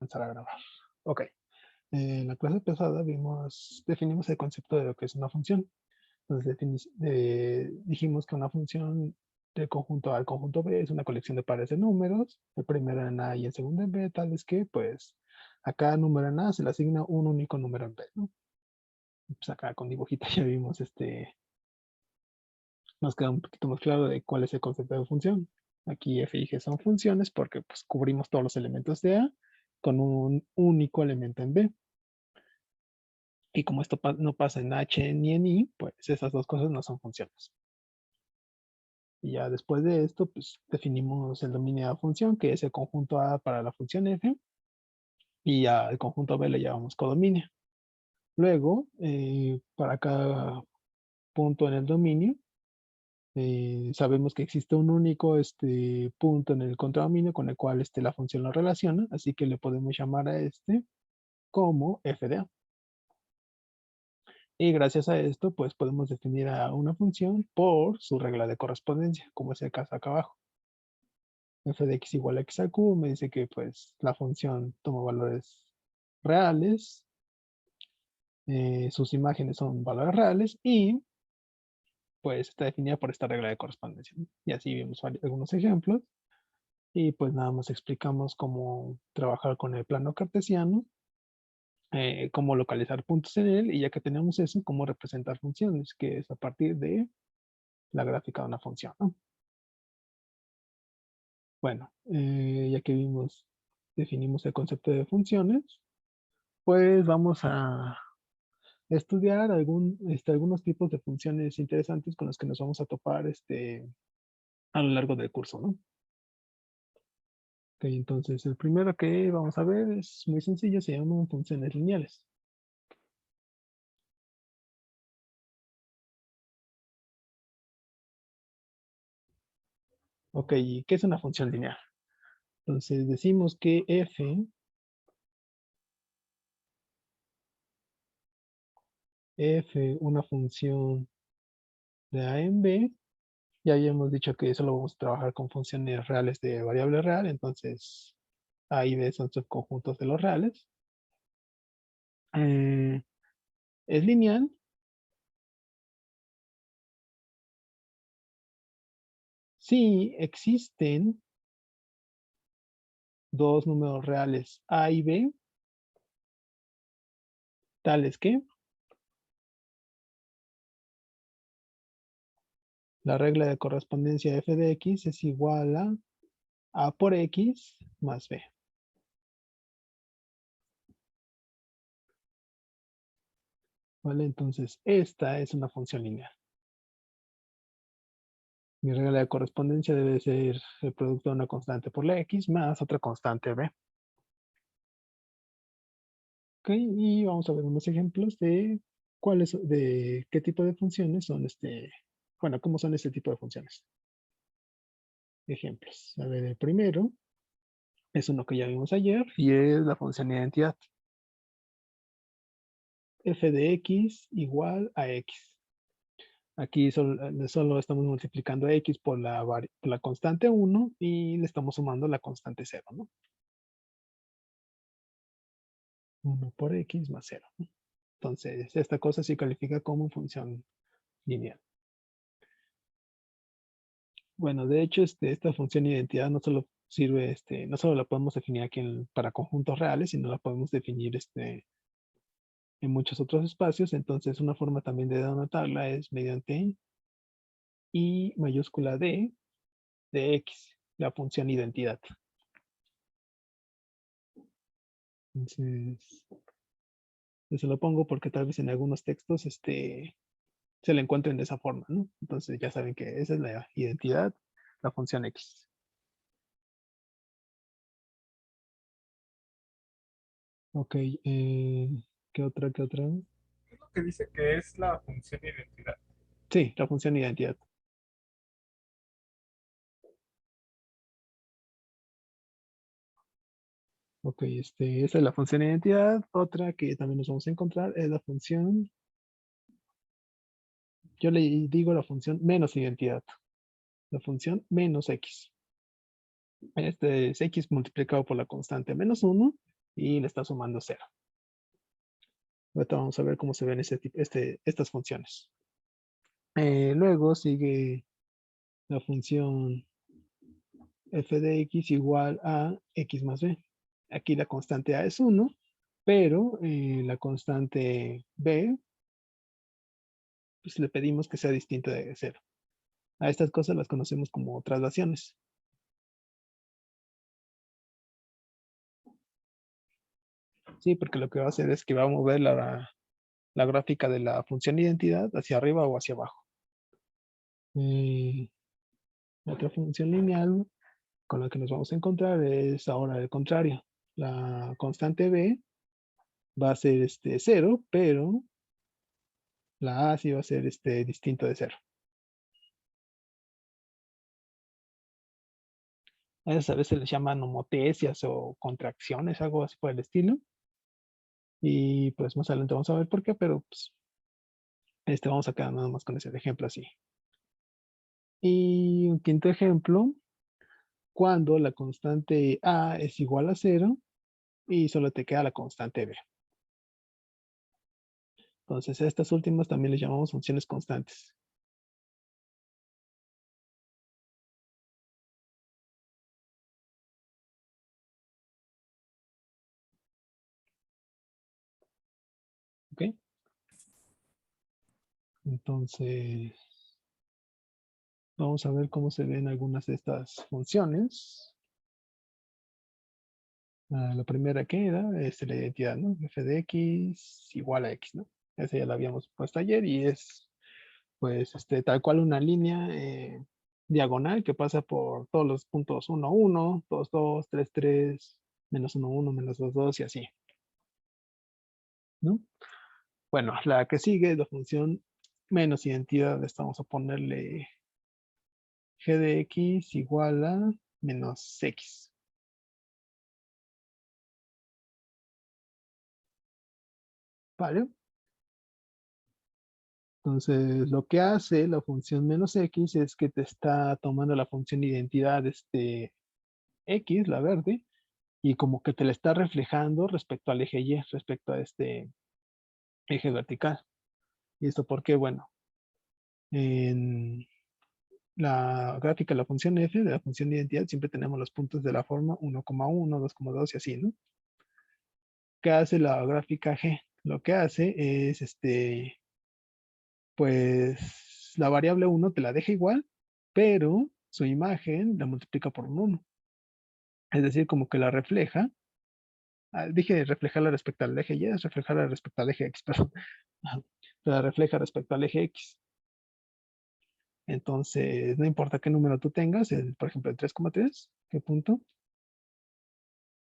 comenzar a grabar. Ok. En la clase pasada definimos el concepto de lo que es una función. Entonces dijimos que una función del conjunto A al conjunto B es una colección de pares de números, el primero en A y el segundo en B, tal vez que pues a cada número en A se le asigna un único número en B, ¿no? Pues acá con dibujitos ya vimos nos queda un poquito más claro de cuál es el concepto de función. Aquí f y g son funciones porque pues cubrimos todos los elementos de A con un único elemento en B. Y como esto no pasa en H ni en I, pues esas dos cosas no son funciones. Y ya después de esto, pues definimos el dominio de la función, que es el conjunto A para la función f, y al conjunto B le llamamos codominio. Luego, para cada punto en el dominio, sabemos que existe un único punto en el contradominio con el cual la función lo relaciona, así que le podemos llamar a como f de A. Y gracias a esto, pues podemos definir a una función por su regla de correspondencia, como es el caso acá abajo. F de x igual a x a q me dice que pues la función toma valores reales, sus imágenes son valores reales y pues está definida por esta regla de correspondencia, ¿no? Y así vimos algunos ejemplos y pues nada más explicamos cómo trabajar con el plano cartesiano, cómo localizar puntos en él y ya que tenemos eso, cómo representar funciones, que es a partir de la gráfica de una función, ¿no? Bueno, ya que definimos el concepto de funciones, pues vamos a estudiar algunos tipos de funciones interesantes con los que nos vamos a topar a lo largo del curso, ¿no? Ok, entonces el primero que vamos a ver es muy sencillo, se llaman funciones lineales. Ok, ¿y qué es una función lineal? Entonces decimos que f, una función de a en b, ya habíamos dicho que eso lo vamos a trabajar con funciones reales de variable real, entonces a y b son subconjuntos de los reales. Eh, es lineal si existen dos números reales a y b, tales que la regla de correspondencia f de x es igual a por x más b. ¿Vale? Entonces, esta es una función lineal. Mi regla de correspondencia debe ser el producto de una constante por la x más otra constante b. Ok, y vamos a ver unos ejemplos de qué tipo de funciones son bueno, cómo son este tipo de funciones. Ejemplos. A ver, el primero es uno que ya vimos ayer y es la función identidad. F de x igual a x. Aquí solo estamos multiplicando a x por la constante 1 y le estamos sumando la constante 0, ¿no? 1 por x más 0, ¿no? Entonces, esta cosa sí califica como función lineal. Bueno, de hecho, esta función identidad no solo sirve, no solo la podemos definir aquí para conjuntos reales, sino la podemos definir en muchos otros espacios. Entonces, una forma también de denotarla es mediante I mayúscula D de X, la función identidad. Entonces, se lo pongo porque tal vez en algunos textos se le encuentren de esa forma, ¿no? Entonces ya saben que esa es la identidad, la función X. Ok, ¿qué otra? ¿Qué otra? Es lo que dice que es la función identidad. Sí, la función identidad. Ok, esa es la función identidad. Otra que también nos vamos a encontrar es la función, yo le digo la función menos identidad, la función menos X. Este es X multiplicado por la constante menos 1 y le está sumando 0. Ahorita vamos a ver cómo se ven estas funciones. Luego sigue la función f de x igual a x más b. Aquí la constante a es 1, pero la constante b, pues le pedimos que sea distinta de 0. A estas cosas las conocemos como traslaciones. Sí, porque lo que va a hacer es que va a mover la gráfica de la función identidad hacia arriba o hacia abajo. Otra función lineal con la que nos vamos a encontrar es ahora el contrario. La constante b va a ser 0, pero la a sí va a ser distinto de 0. A veces les llaman homotesias o contracciones, algo así por el estilo. Y pues más adelante vamos a ver por qué, pero pues vamos a quedar nada más con ese ejemplo así. Y un quinto ejemplo, cuando la constante a es igual a 0 y solo te queda la constante b. Entonces, a estas últimas también les llamamos funciones constantes. ¿Ok? Entonces, vamos a ver cómo se ven algunas de estas funciones. La primera que era es la identidad, ¿no? F de x igual a x, ¿no? Esa ya la habíamos puesto ayer y es, pues, tal cual una línea diagonal que pasa por todos los puntos 1, 1, 2, 2, 3, 3, menos 1, 1, menos 2, 2 y así, ¿no? Bueno, la que sigue es la función menos identidad. Vamos a ponerle g de x igual a menos x. ¿Vale? Entonces, lo que hace la función menos x es que te está tomando la función identidad x, la verde, y como que te la está reflejando respecto al eje y, respecto a este eje vertical. ¿Y esto por qué? Bueno, en la gráfica de la función f, de la función de identidad, siempre tenemos los puntos de la forma 1,1, 2,2 y así, ¿no? ¿Qué hace la gráfica g? Lo que hace es, pues, la variable 1 te la deja igual, pero su imagen la multiplica por un 1. Es decir, como que la refleja. Dije reflejarla respecto al eje y, es reflejarla respecto al eje x, perdón. La refleja respecto al eje x. Entonces, no importa qué número tú tengas, por ejemplo, el 3,3, ¿qué punto?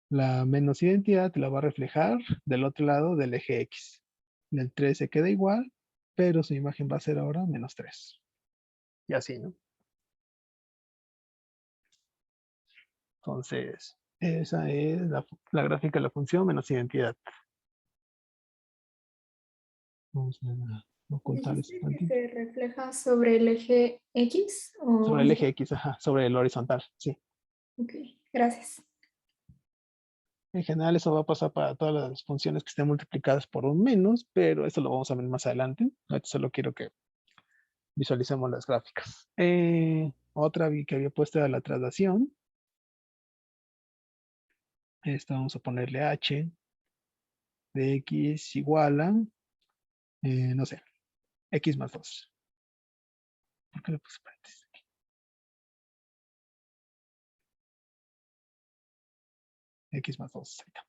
La menos identidad te la va a reflejar del otro lado del eje x. El 3 se queda igual, pero su imagen va a ser ahora menos 3. Y así, ¿no? Entonces, esa es la gráfica de la función menos identidad. Vamos a ocultar ese ¿Dijiste que tantito. se refleja sobre el eje X? Sobre el eje X, ajá, sobre el horizontal, sí. Ok, gracias. En general eso va a pasar para todas las funciones que estén multiplicadas por un menos, pero eso lo vamos a ver más adelante. Ahorita solo quiero que visualicemos las gráficas. Otra que había puesto era la traslación. Esta vamos a ponerle h de x igual a, no sé, x más 2. ¿Por qué le puse paréntesis aquí? X más 2. Ahí está.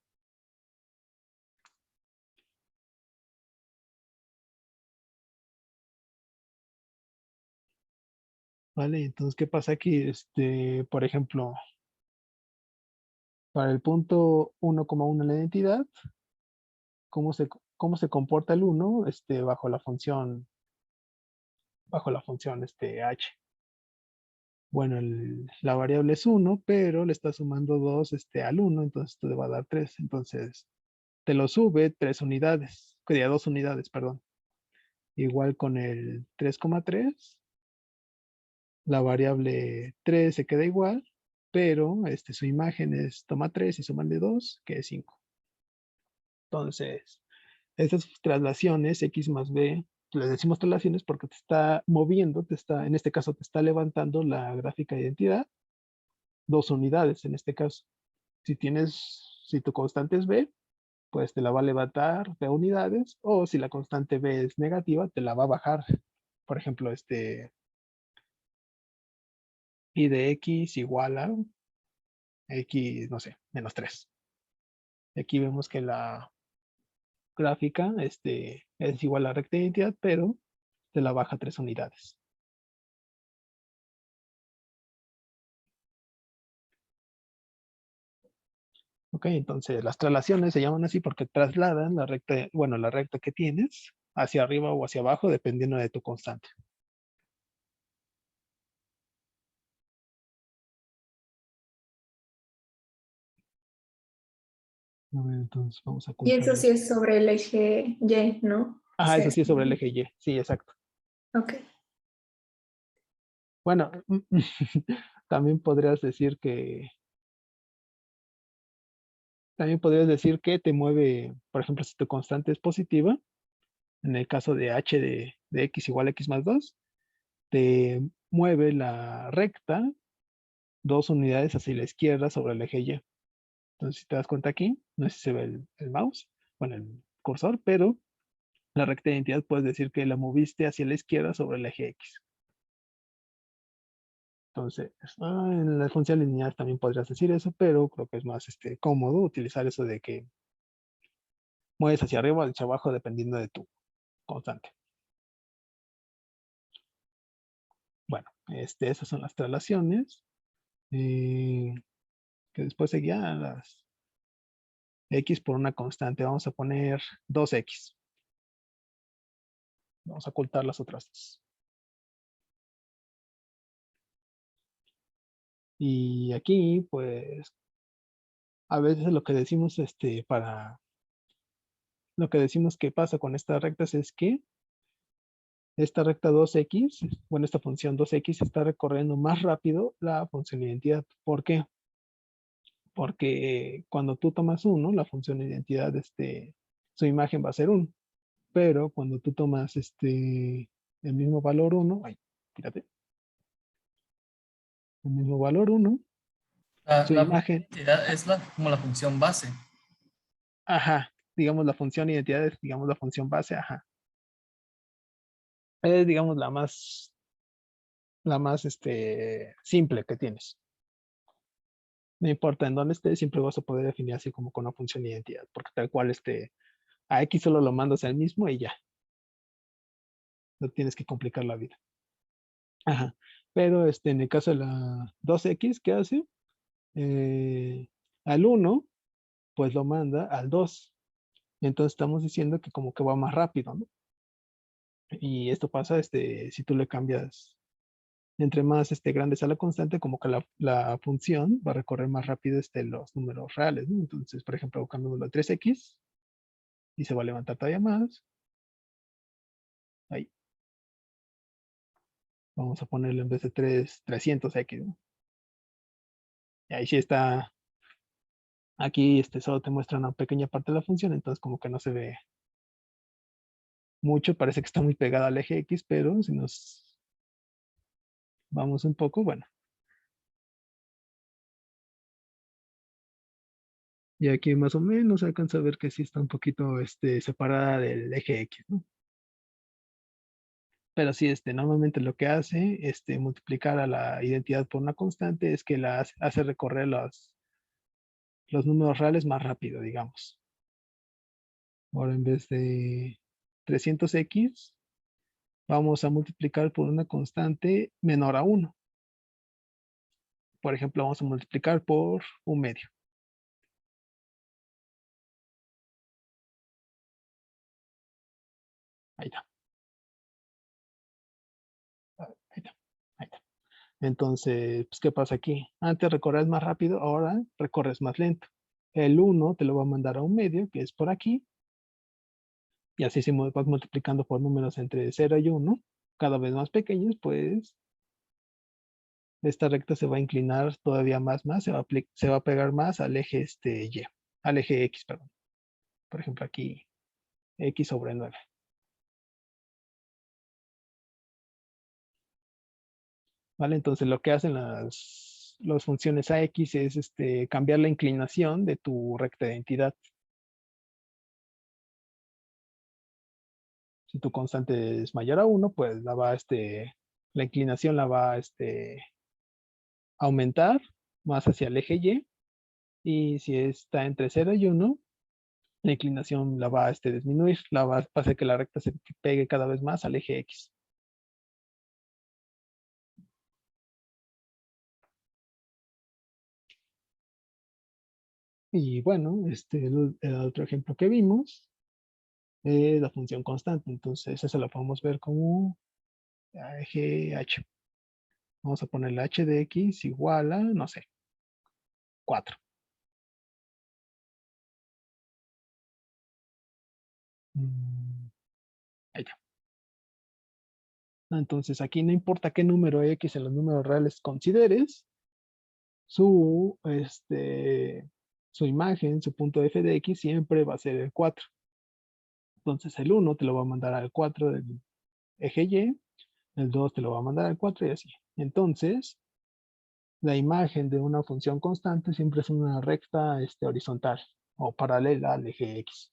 Vale, entonces, ¿qué pasa aquí? Por ejemplo, para el punto 1,1 en la identidad, ¿cómo se comporta el 1 bajo la función h? Bueno, la variable es 1, pero le está sumando 2 al 1, entonces te va a dar 3. Entonces, te lo sube 3 unidades, que 2 unidades, perdón. Igual con el 3,3, la variable 3 se queda igual, pero su imagen es toma 3 y suman de 2, que es 5. Entonces, esas traslaciones X más B, les decimos traslaciones porque te está moviendo, en este caso te está levantando la gráfica de identidad 2 unidades en este caso. Si tu constante es B, pues te la va a levantar B unidades, o si la constante B es negativa, te la va a bajar. Por ejemplo, y de X igual a X, no sé, -3. Aquí vemos que la gráfica es igual a la recta de identidad, pero te la baja 3 unidades. Ok, entonces las traslaciones se llaman así porque trasladan la recta, bueno, la recta que tienes hacia arriba o hacia abajo, dependiendo de tu constante. A ver, entonces vamos a Y ocultar eso sí esto. es sobre el eje Y, ¿no? Ah, eso sí es sobre el eje Y. Sí, exacto. Ok. Bueno, también podrías decir te mueve, por ejemplo, si tu constante es positiva, en el caso de h de x igual a x más 2, te mueve la recta 2 unidades hacia la izquierda sobre el eje Y. Entonces, si te das cuenta aquí, no sé si se ve el mouse, bueno, el cursor, pero la recta de identidad puedes decir que la moviste hacia la izquierda sobre el eje X. Entonces, en las funciones lineales también podrías decir eso, pero creo que es más cómodo utilizar eso de que mueves hacia arriba o hacia abajo dependiendo de tu constante. Bueno, esas son las traslaciones. Que después seguían las X por una constante. Vamos a poner 2X. Vamos a ocultar las otras dos. Y aquí, pues, a veces lo que decimos, lo que decimos que pasa con estas rectas es que esta recta 2X, bueno, esta función 2X está recorriendo más rápido la función de identidad. ¿Por qué? Porque cuando tú tomas 1, la función de identidad, su imagen va a ser 1. Pero cuando tú tomas el mismo valor 1, ay, fíjate, el mismo valor 1, su La función imagen, de identidad es como la función base. ajá, digamos la función identidad es, digamos, la función base, ajá. Es, digamos, la más simple que tienes. No importa en dónde esté, siempre vas a poder definir así como con una función de identidad, porque tal cual a X solo lo mandas al mismo y ya. No tienes que complicar la vida. Ajá. Pero en el caso de la 2X, ¿qué hace? Eh, al 1, pues lo manda al 2. Entonces estamos diciendo que como que va más rápido, ¿no? Y esto pasa, si tú le cambias, entre más grande sea la constante, como que la función va a recorrer más rápido los números reales, ¿no? Entonces, por ejemplo, cambiamos a 3X y se va a levantar todavía más. Ahí. Vamos a ponerle en vez de 300X, ¿no? Y ahí sí está. Aquí solo te muestra una pequeña parte de la función, entonces como que no se ve mucho, parece que está muy pegada al eje X, pero si nos vamos un poco, bueno. Y aquí más o menos se alcanza a ver que sí está un poquito separada del eje X, ¿no? Pero sí, normalmente lo que hace multiplicar a la identidad por una constante es que la hace recorrer los números reales más rápido, digamos. Ahora en vez de 300X, vamos a multiplicar por una constante menor a 1. Por ejemplo, vamos a multiplicar por 1/2. Ahí está. Ahí está. Ahí está. Entonces, pues, ¿qué pasa aquí? Antes recorres más rápido, ahora recorres más lento. El 1 te lo va a mandar a 1/2, que es por aquí, y así si vas multiplicando por números entre 0 y 1, cada vez más pequeños, pues esta recta se va a inclinar todavía más, se va a pegar más al eje Y, al eje X, perdón. por ejemplo, aquí x sobre 9. ¿Vale? Entonces lo que hacen las funciones AX es cambiar la inclinación de tu recta de identidad. Si tu constante es mayor a 1, pues la inclinación la va a aumentar más hacia el eje Y. Y si está entre 0 y 1, la inclinación la va a disminuir, va a hacer que la recta se pegue cada vez más al eje X. Y bueno, el otro ejemplo que vimos es la función constante. Entonces, eso lo podemos ver como eje H. Vamos a ponerle h de x igual a, no sé, 4. Ahí está. Entonces, aquí no importa qué número x en los números reales consideres, su imagen, su punto f de x siempre va a ser el 4. Entonces, el 1 te lo va a mandar al 4 del eje Y, el 2 te lo va a mandar al 4 y así. Entonces, la imagen de una función constante siempre es una recta horizontal o paralela al eje X.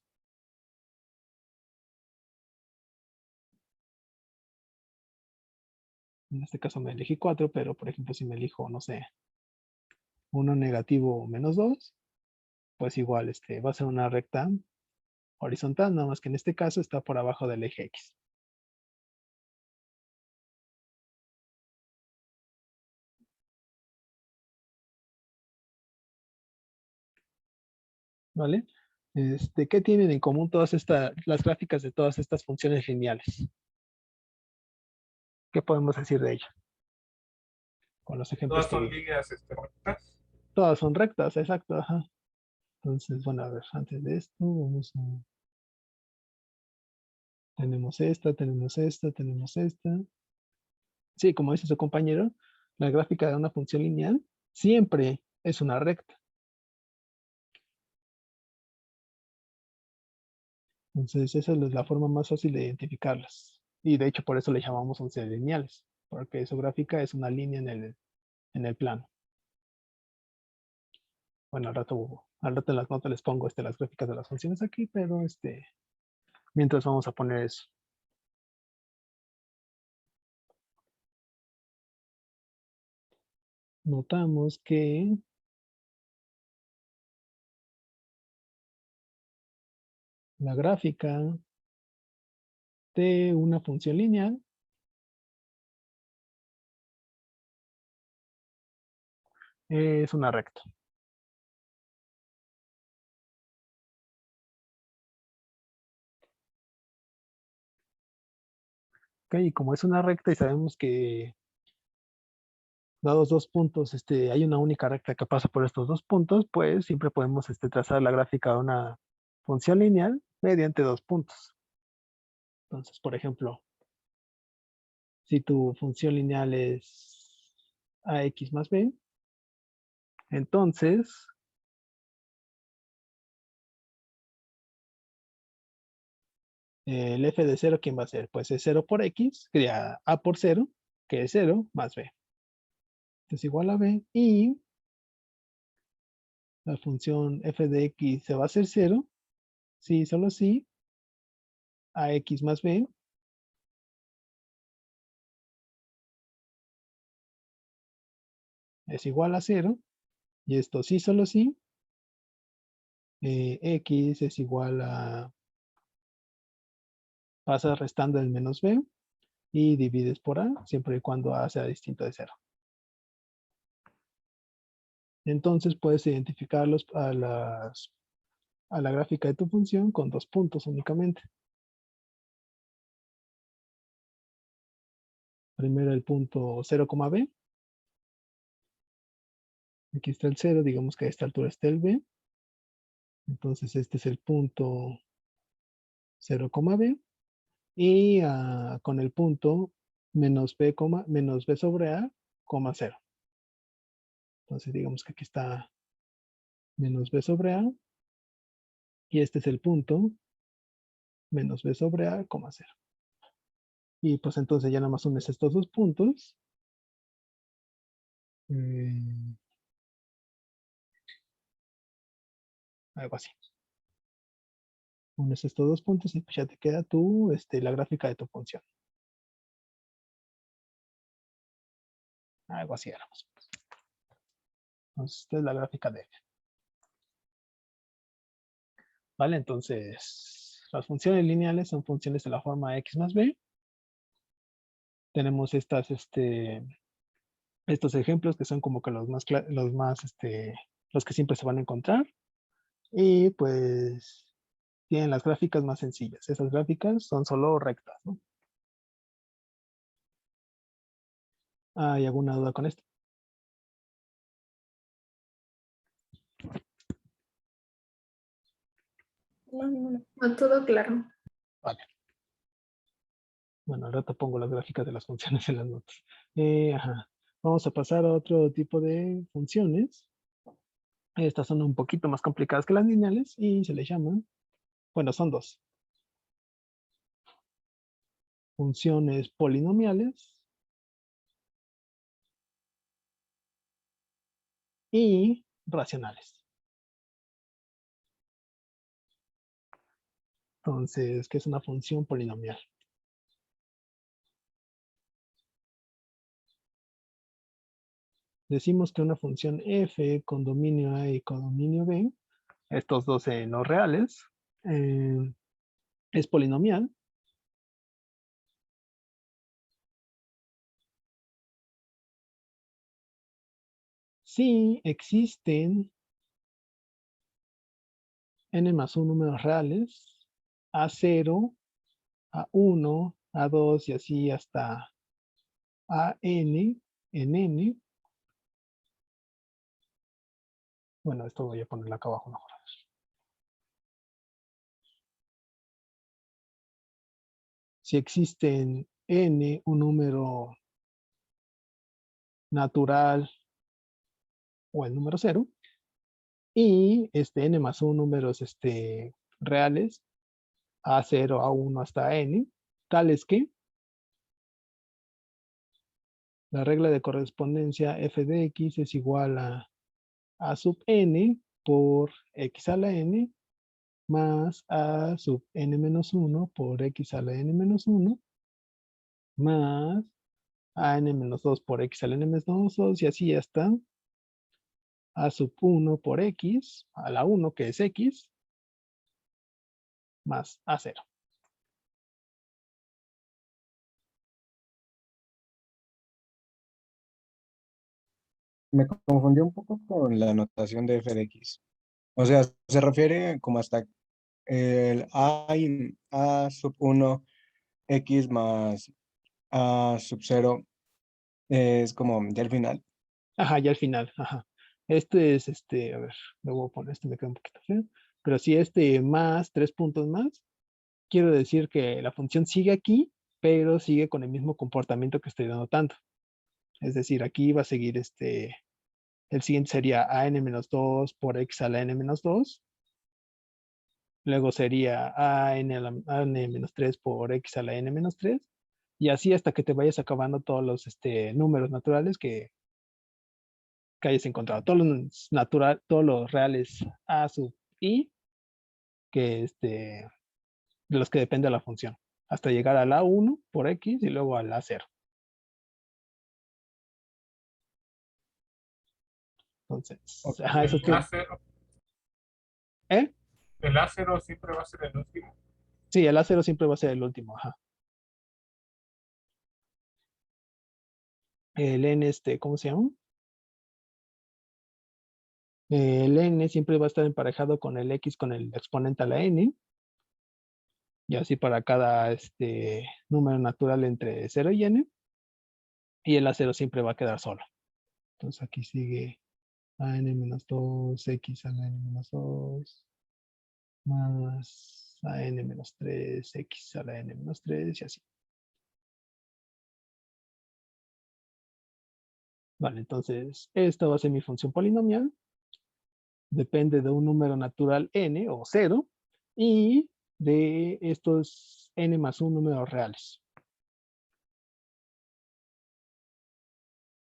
En este caso me elegí 4, pero por ejemplo si me elijo, no sé, 1 negativo menos 2, pues igual va a ser una recta horizontal, nada más que en este caso está por abajo del eje X. ¿Vale? ¿Qué tienen en común las gráficas de todas estas funciones lineales? ¿Qué podemos decir de ellas? Con los ejemplos Todas que son vi. líneas rectas. Todas son rectas, exacto, ajá. Entonces, bueno, a ver, antes de esto, tenemos esta, tenemos esta, tenemos esta. Sí, como dice su compañero, la gráfica de una función lineal siempre es una recta. Entonces, esa es la forma más fácil de identificarlas. Y de hecho, por eso le llamamos funciones lineales, porque su gráfica es una línea en el plano. Bueno, al rato en las notas les pongo las gráficas de las funciones aquí, pero mientras vamos a poner eso. Notamos que la gráfica de una función lineal es una recta. ¿Ok? Y como es una recta y sabemos que dados dos puntos, hay una única recta que pasa por estos dos puntos, pues siempre podemos trazar la gráfica de una función lineal mediante dos puntos. Entonces, por ejemplo, si tu función lineal es ax más b, entonces el f de 0, ¿quién va a ser? Pues es 0 por x, sería a por 0, que es 0 más b. Es igual a b y la función f de x se va a hacer 0, si solo si ax más b es igual a 0, y esto sí, solo sí, x es igual a, pasas restando el menos b y divides por a, siempre y cuando a sea distinto de 0. Entonces puedes identificarlos a la gráfica de tu función con dos puntos únicamente. Primero el punto 0, b. Aquí está el 0, digamos que a esta altura está el b. Entonces este es el punto 0, b. Y con el punto menos b sobre a, 0. Entonces digamos que aquí está menos b sobre a Y este es el punto menos b sobre a, coma 0. Y pues entonces ya nada más unes estos dos puntos. Algo así. Unes estos dos puntos y pues ya te queda la gráfica de tu función. Algo así éramos. Entonces, esta es la gráfica de f. ¿Vale? Entonces, las funciones lineales son funciones de la forma x más b. Tenemos estos ejemplos que son como que los que siempre se van a encontrar. Y pues tienen las gráficas más sencillas. Esas gráficas son solo rectas, ¿no? ¿Hay alguna duda con esto? No, ninguna. No, todo claro. Vale. Bueno, al rato pongo las gráficas de las funciones en las notas. Ajá. Vamos a pasar a otro tipo de funciones. Estas son un poquito más complicadas que las lineales y se les llaman, bueno, son dos. Funciones polinomiales y racionales. Entonces, ¿qué es una función polinomial? Decimos que una función f con dominio A y con dominio B, estos dos no reales, es polinomial si existen n más 1 números reales, A0, A1, A2 y así hasta AN en N. Bueno, esto voy a ponerlo acá abajo mejor. Si existen n, un número natural o el número 0, y n más 1 números reales, A0, A1 hasta n, tales que la regla de correspondencia f de x es igual a sub n por x a la n más a sub n menos 1 por x a la n menos 1 más a n menos 2 por x a la n menos 2 y así hasta a sub 1 por x a la 1 que es x más a 0. Me confundí un poco con la notación de f de x. O sea, se refiere como hasta el a sub 1 x más a sub 0 es como ya el final. Ajá, ya al final, ajá. Este es a ver, le voy a poner, me queda un poquito feo, pero si más 3 puntos más, quiero decir que la función sigue aquí, pero sigue con el mismo comportamiento que estoy denotando. Es decir, aquí va a seguir el siguiente sería an-2 por x a la n-2, luego sería an-3 por x a la n-3, y así hasta que te vayas acabando todos los números naturales que hayas encontrado. Todos los reales a sub i, que de los que depende la función, hasta llegar a la 1 por x y luego a la 0. Entonces, ajá, eso El que, A0, ¿eh? el A0 siempre va a ser el último. Sí, el A0 siempre va a ser el último, ajá. El n, ¿cómo se llama? El n siempre va a estar emparejado con el x con el exponente a la n, y así para cada número natural entre 0 y n, y el A0 siempre va a quedar solo. Entonces aquí sigue an-2, x a la n-2, más an-3, x a la n-3, y así. Vale, entonces esta va a ser mi función polinomial. Depende de un número natural n o 0, y de estos n más 1 números reales.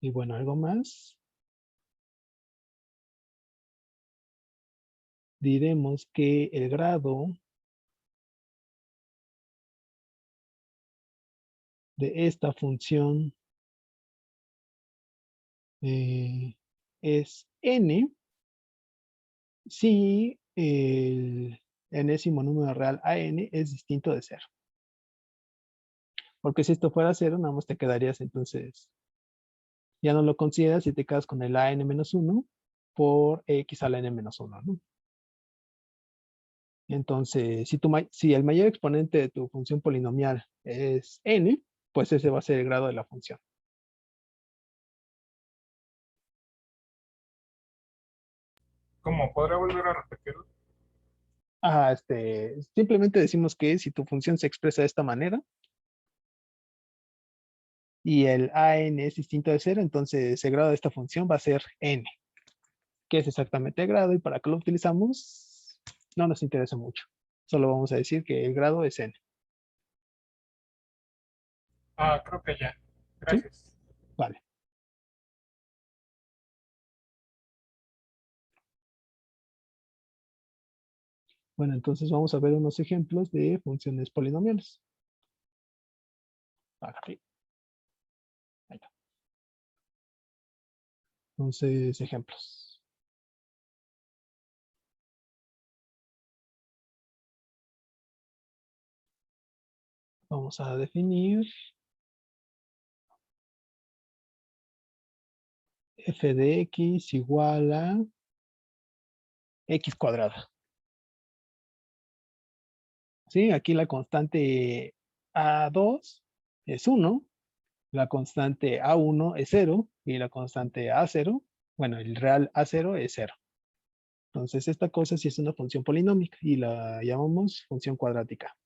Y bueno, algo más. Diremos que el grado de esta función es n si el enésimo número real an es distinto de 0. Porque si esto fuera 0, nada más te quedarías entonces, ya no lo consideras y te quedas con el an-1 por x a la n-1, ¿no? Entonces, si el mayor exponente de tu función polinomial es n, pues ese va a ser el grado de la función. ¿Cómo? ¿Podrá volver a repetirlo? Simplemente decimos que si tu función se expresa de esta manera y el an es distinto de 0, entonces el grado de esta función va a ser n, que es exactamente el grado, y para qué lo utilizamos no nos interesa mucho. Solo vamos a decir que el grado es n. Ah, creo que ya. ¿Sí? Gracias. Vale. Bueno, entonces vamos a ver unos ejemplos de funciones polinomiales. Aquí. Ahí está. Entonces, ejemplos. Vamos a definir f de x igual a x cuadrada. ¿Sí? Aquí la constante A2 es 1, la constante A1 es 0 y la constante A0, bueno, el real A0 es 0. Entonces, esta cosa sí es una función polinómica y la llamamos función cuadrática.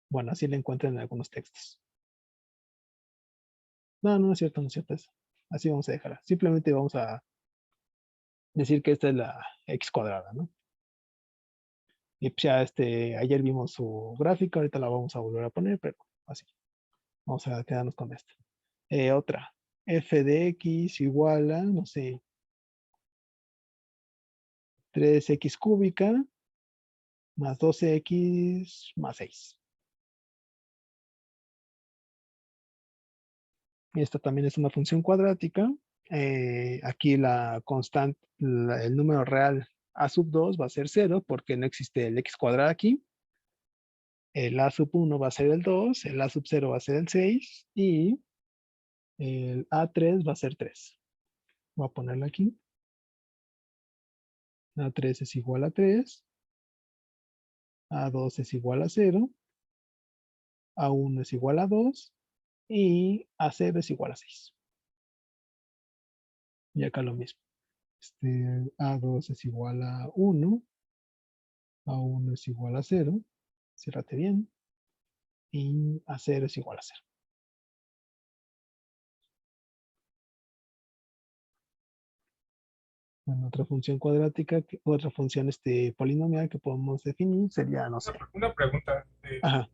Bueno, así la encuentran en algunos textos. No, no es cierto, no es cierto eso. Así vamos a dejarla. Simplemente vamos a decir que esta es la x cuadrada, ¿no? Y pues ya ayer vimos su gráfica, ahorita la vamos a volver a poner, pero así. Vamos a quedarnos con esto. Otra. F de x igual a, no sé, 3x cúbica más 12x más 6. Y esta también es una función cuadrática. Aquí la constante, el número real a sub 2 va a ser 0 porque no existe el x cuadrado aquí. El a sub 1 va a ser el 2, el a sub 0 va a ser el 6 y el a3 va a ser 3. Voy a ponerlo aquí. A3 es igual a 3, A2 es igual a 0, A1 es igual a 2 y A0 es igual a 6. Y acá lo mismo. A2 es igual a 1, A1 es igual a 0, ciérrate bien, y A0 es igual a 0. Bueno, otra función cuadrática, otra función polinomial que podemos definir sería, no sé. Una pregunta. Ajá,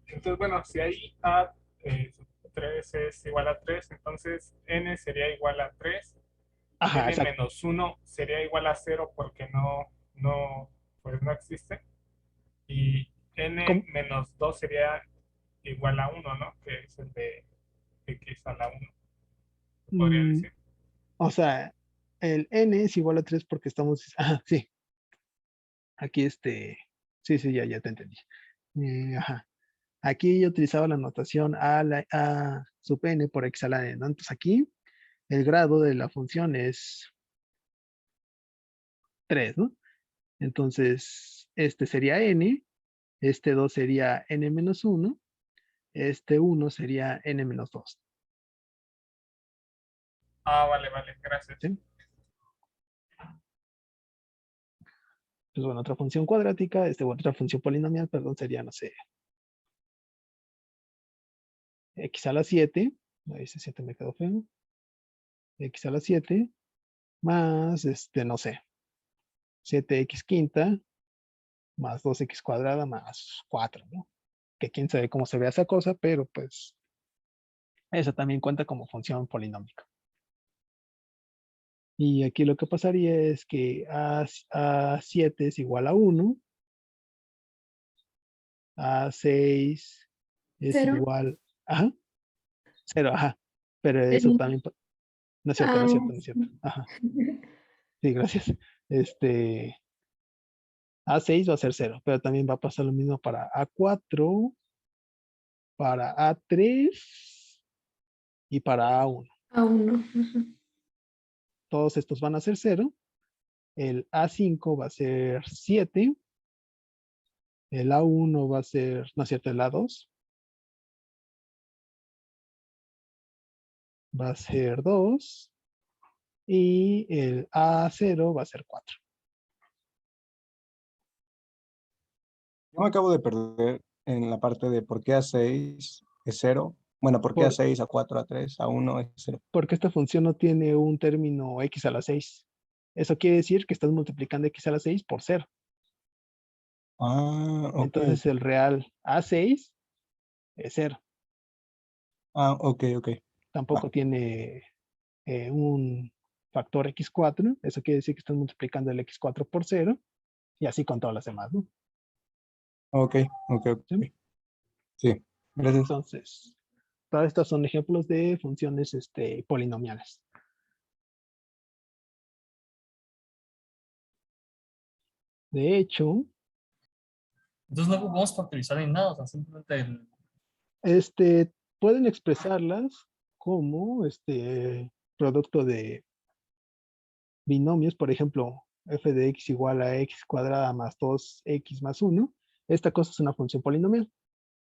Entonces, bueno, si ahí A3 es igual a 3, entonces N sería igual a 3, ajá, N exacto. menos 1 sería igual a 0 porque pues no existe, y N ¿Cómo? menos 2 sería igual a 1, ¿no? Que es el de X a la 1, se podría Mm, decir. o sea, el n es igual a 3 porque estamos, ajá, sí, aquí sí, ya te entendí. Ajá. Aquí yo utilizaba la notación a sub n por x a la n, ¿no? Entonces aquí el grado de la función es 3, ¿no? Entonces, este sería n, este 2 sería n menos 1, este 1 sería n menos 2. Ah, vale, vale, gracias. ¿Sí? Pues bueno, otra función cuadrática, otra función polinomial, perdón, sería, no sé, x a la 7, ahí ese 7 me quedó feo, x a la 7 más, no sé, 7x quinta más 2x cuadrada más 4, ¿no? Que quién sabe cómo se ve esa cosa, pero pues eso también cuenta como función polinómica. Y aquí lo que pasaría es que A7 es igual a 1, A6 es Cero. igual, ajá, 0, ajá, pero eso Eh, también, no es cierto, no es ah, cierto, no es cierto, ajá, sí, gracias. A6 va a ser 0, pero también va a pasar lo mismo para A4, para A3 y para A1. a uno. Ajá. Todos estos van a ser 0. El A5 va a ser 7. El A1 va a ser, no es cierto, el A2 va a ser 2. Y el A0 va a ser 4. Yo me acabo de perder en la parte de por qué A6 es 0. Bueno, por qué Por, A6, A4, A3, A1 es 0. porque esta función no tiene un término x a la 6. Eso quiere decir que estás multiplicando x a la 6 por 0. Ah, ok. Entonces el real A6 es 0. Ah, ok, ok. Va. Tampoco tiene un factor x4. Eso quiere decir que estás multiplicando el x4 por 0. Y así con todas las demás, ¿no? Ok, ok, ok. ¿Sí? Sí, gracias. Entonces, todos estos son ejemplos de funciones polinomiales. De hecho, Entonces no podemos factorizar ni nada, o sea, simplemente el... pueden expresarlas como producto de binomios, por ejemplo, f de x igual a x cuadrada más 2x más 1. Esta cosa es una función polinomial,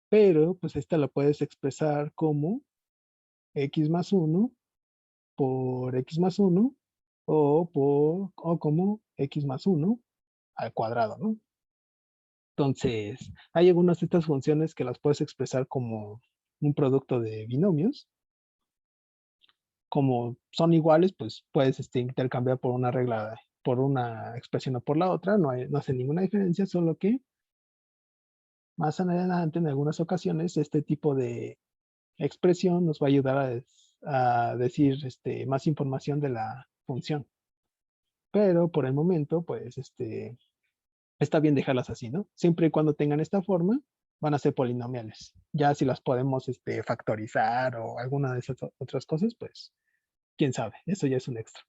pero pues esta la puedes expresar como x más 1 por x más 1 o como x más 1 al cuadrado, ¿no? Entonces, hay algunas de estas funciones que las puedes expresar como un producto de binomios. Como son iguales, pues puedes intercambiar por una regla, por una expresión o por la otra. No hace ninguna diferencia, solo que más adelante, en algunas ocasiones, este tipo de expresión nos va a ayudar a decir más información de la función. Pero por el momento, pues está bien dejarlas así, ¿no? Siempre y cuando tengan esta forma, van a ser polinomiales. Ya si las podemos factorizar o alguna de esas otras cosas, pues quién sabe, eso ya es un extra.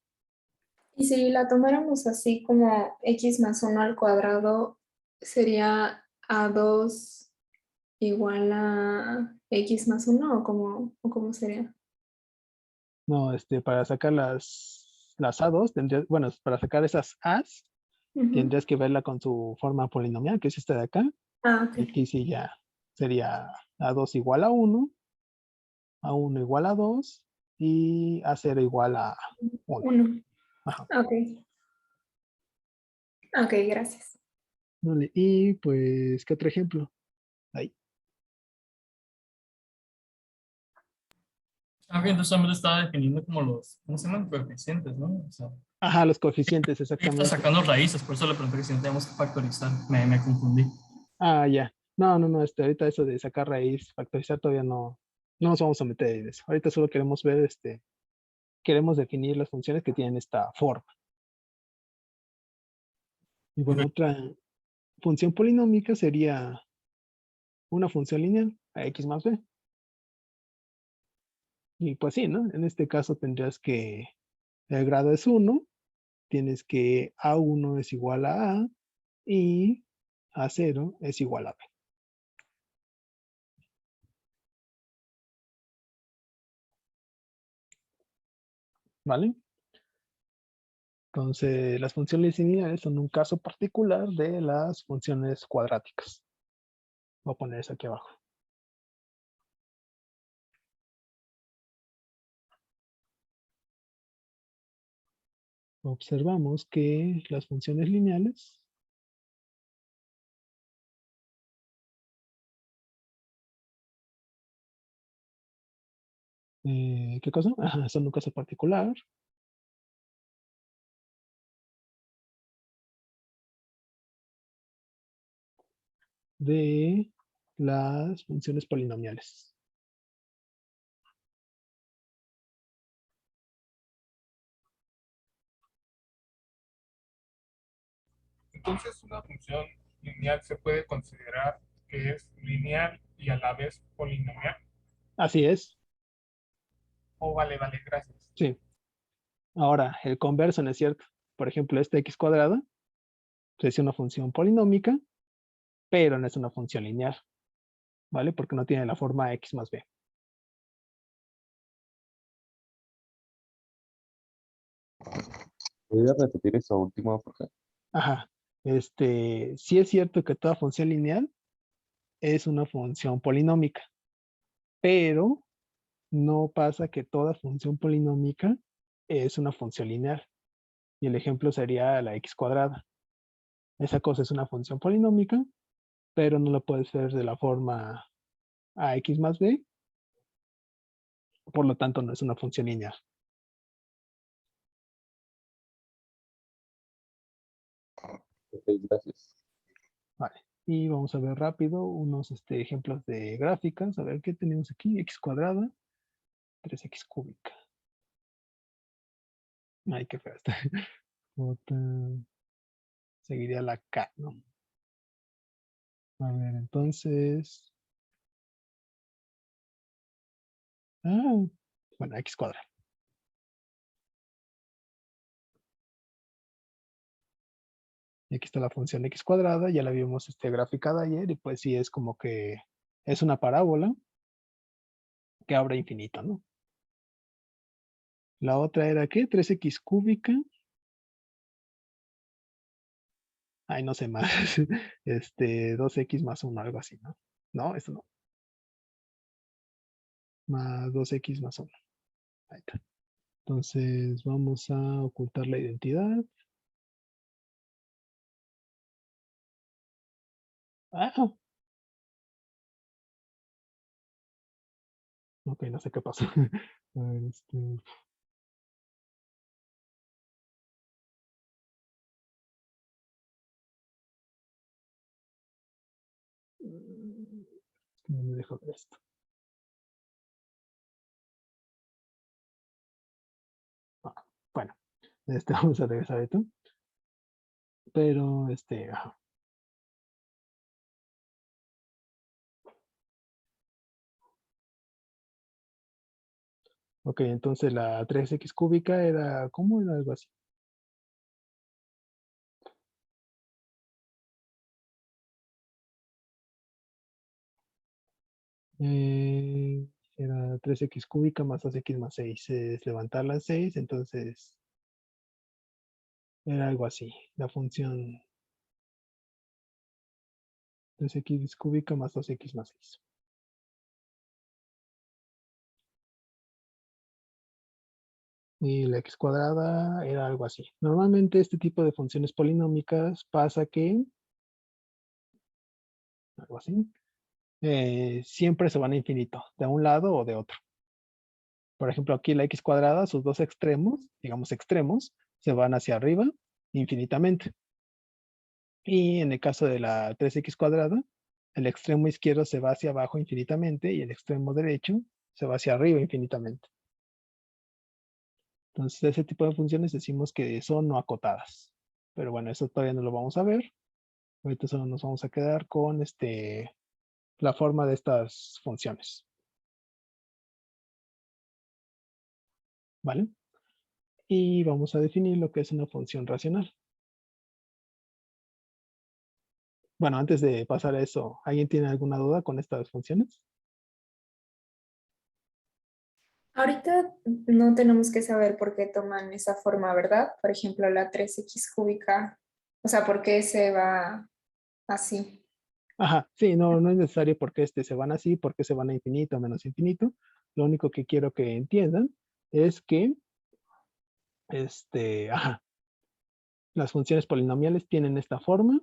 Y si la tomáramos así como x más uno al cuadrado, sería a2 igual a x más uno o cómo sería. No, para sacar las A2, bueno, para sacar esas A's, Ujú. tendrías que verla con su forma polinomial, que es esta de acá. Ah, Y ok. aquí sí ya sería A2 igual a 1, A1 igual a 2 y A0 igual a 1. Uno. Ajá. Ok. Ok, gracias. Vale, y pues, ¿qué otro ejemplo? Ahí. Ah, bien, entonces solamente estaba definiendo como los, ¿cómo se llaman? Coeficientes, ¿no? O sea, Ajá, los coeficientes, y está exactamente. sacando raíces, por eso le pregunté que si no tenemos que factorizar, me confundí. Ah, ya. No, no, no, ahorita eso de sacar raíz, factorizar todavía no nos vamos a meter en eso. Ahorita solo queremos ver, queremos definir las funciones que tienen esta forma. Y Ok. bueno, otra función polinómica sería una función lineal a x más b. Y pues sí, ¿no? En este caso tendrías que el grado es 1, tienes que A1 es igual a A y A0 es igual a B. ¿Vale? Entonces, las funciones lineales son un caso particular de las funciones cuadráticas. Voy a poner eso aquí abajo. Observamos que las funciones lineales ¿qué cosa? Ajá, son un caso particular de las funciones polinomiales. Entonces, una función lineal se puede considerar que es lineal y a la vez polinomial. Así es, Oh, vale, vale, gracias. sí. Ahora, el converso no es cierto. Por ejemplo, esta x cuadrada es una función polinómica, pero no es una función lineal, ¿vale? Porque no tiene la forma x más b. ¿Podría repetir eso último, por favor? Ajá. Sí es cierto que toda función lineal es una función polinómica, pero no pasa que toda función polinómica es una función lineal. Y el ejemplo sería la x cuadrada. Esa cosa es una función polinómica, pero no la puedes ver de la forma ax más b, por lo tanto no es una función lineal. Ok, gracias. Vale. Y vamos a ver rápido unos ejemplos de gráficas. A ver qué tenemos aquí. X cuadrada, 3x cúbica. Ay, qué feo está. Otra. Seguiría la K, ¿no? A ver, entonces. Bueno, X cuadrada. Y aquí está la función X cuadrada. Ya la vimos graficada ayer. Y pues sí, es como que es una parábola que abre infinito, ¿no? La otra era, ¿qué? 3x cúbica. Ay, no sé más. 2x más 1, algo así, ¿no? No, eso no. Más 2x más 1. Ahí está. Entonces vamos a ocultar la identidad. Ah, ok, no sé qué pasó. A ver, no me dejo ver esto. Bueno, vamos a regresar esto. Pero, ajá. Ok, entonces la 3x cúbica era, ¿cómo era algo así? Eh, Era 3x cúbica más 2x más 6. Es levantar las 6, entonces era algo así. La función 3x cúbica más 2x más 6. Y la x cuadrada era algo así. Normalmente este tipo de funciones polinómicas pasa que, algo así, siempre se van a infinito, de un lado o de otro. Por ejemplo, aquí la x cuadrada, sus dos extremos, digamos extremos, se van hacia arriba infinitamente. Y en el caso de la 3x cuadrada, el extremo izquierdo se va hacia abajo infinitamente y el extremo derecho se va hacia arriba infinitamente. Entonces, ese tipo de funciones decimos que son no acotadas. Pero bueno, eso todavía no lo vamos a ver. Ahorita solo nos vamos a quedar con la forma de estas funciones. ¿Vale? Y vamos a definir lo que es una función racional. Bueno, antes de pasar a eso, ¿alguien tiene alguna duda con estas funciones? Ahorita no tenemos que saber por qué toman esa forma, ¿verdad? Por ejemplo, la 3x cúbica. O sea, ¿por qué se va así? Ajá, sí, no, no es necesario porque se van así, porque se van a infinito, menos infinito. Lo único que quiero que entiendan es que, ajá, las funciones polinomiales tienen esta forma.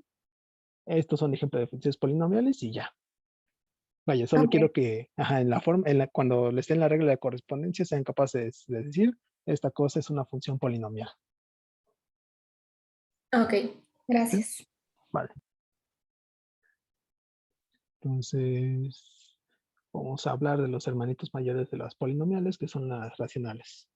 Estos son ejemplos de funciones polinomiales y ya. Vaya, solo Ok, quiero que, ajá, en la forma, cuando les den la regla de correspondencia, sean capaces de decir, esta cosa es una función polinomial. ok, ¿Sí? gracias. Vale. Entonces, vamos a hablar de los hermanitos mayores de las polinomiales, que son las racionales.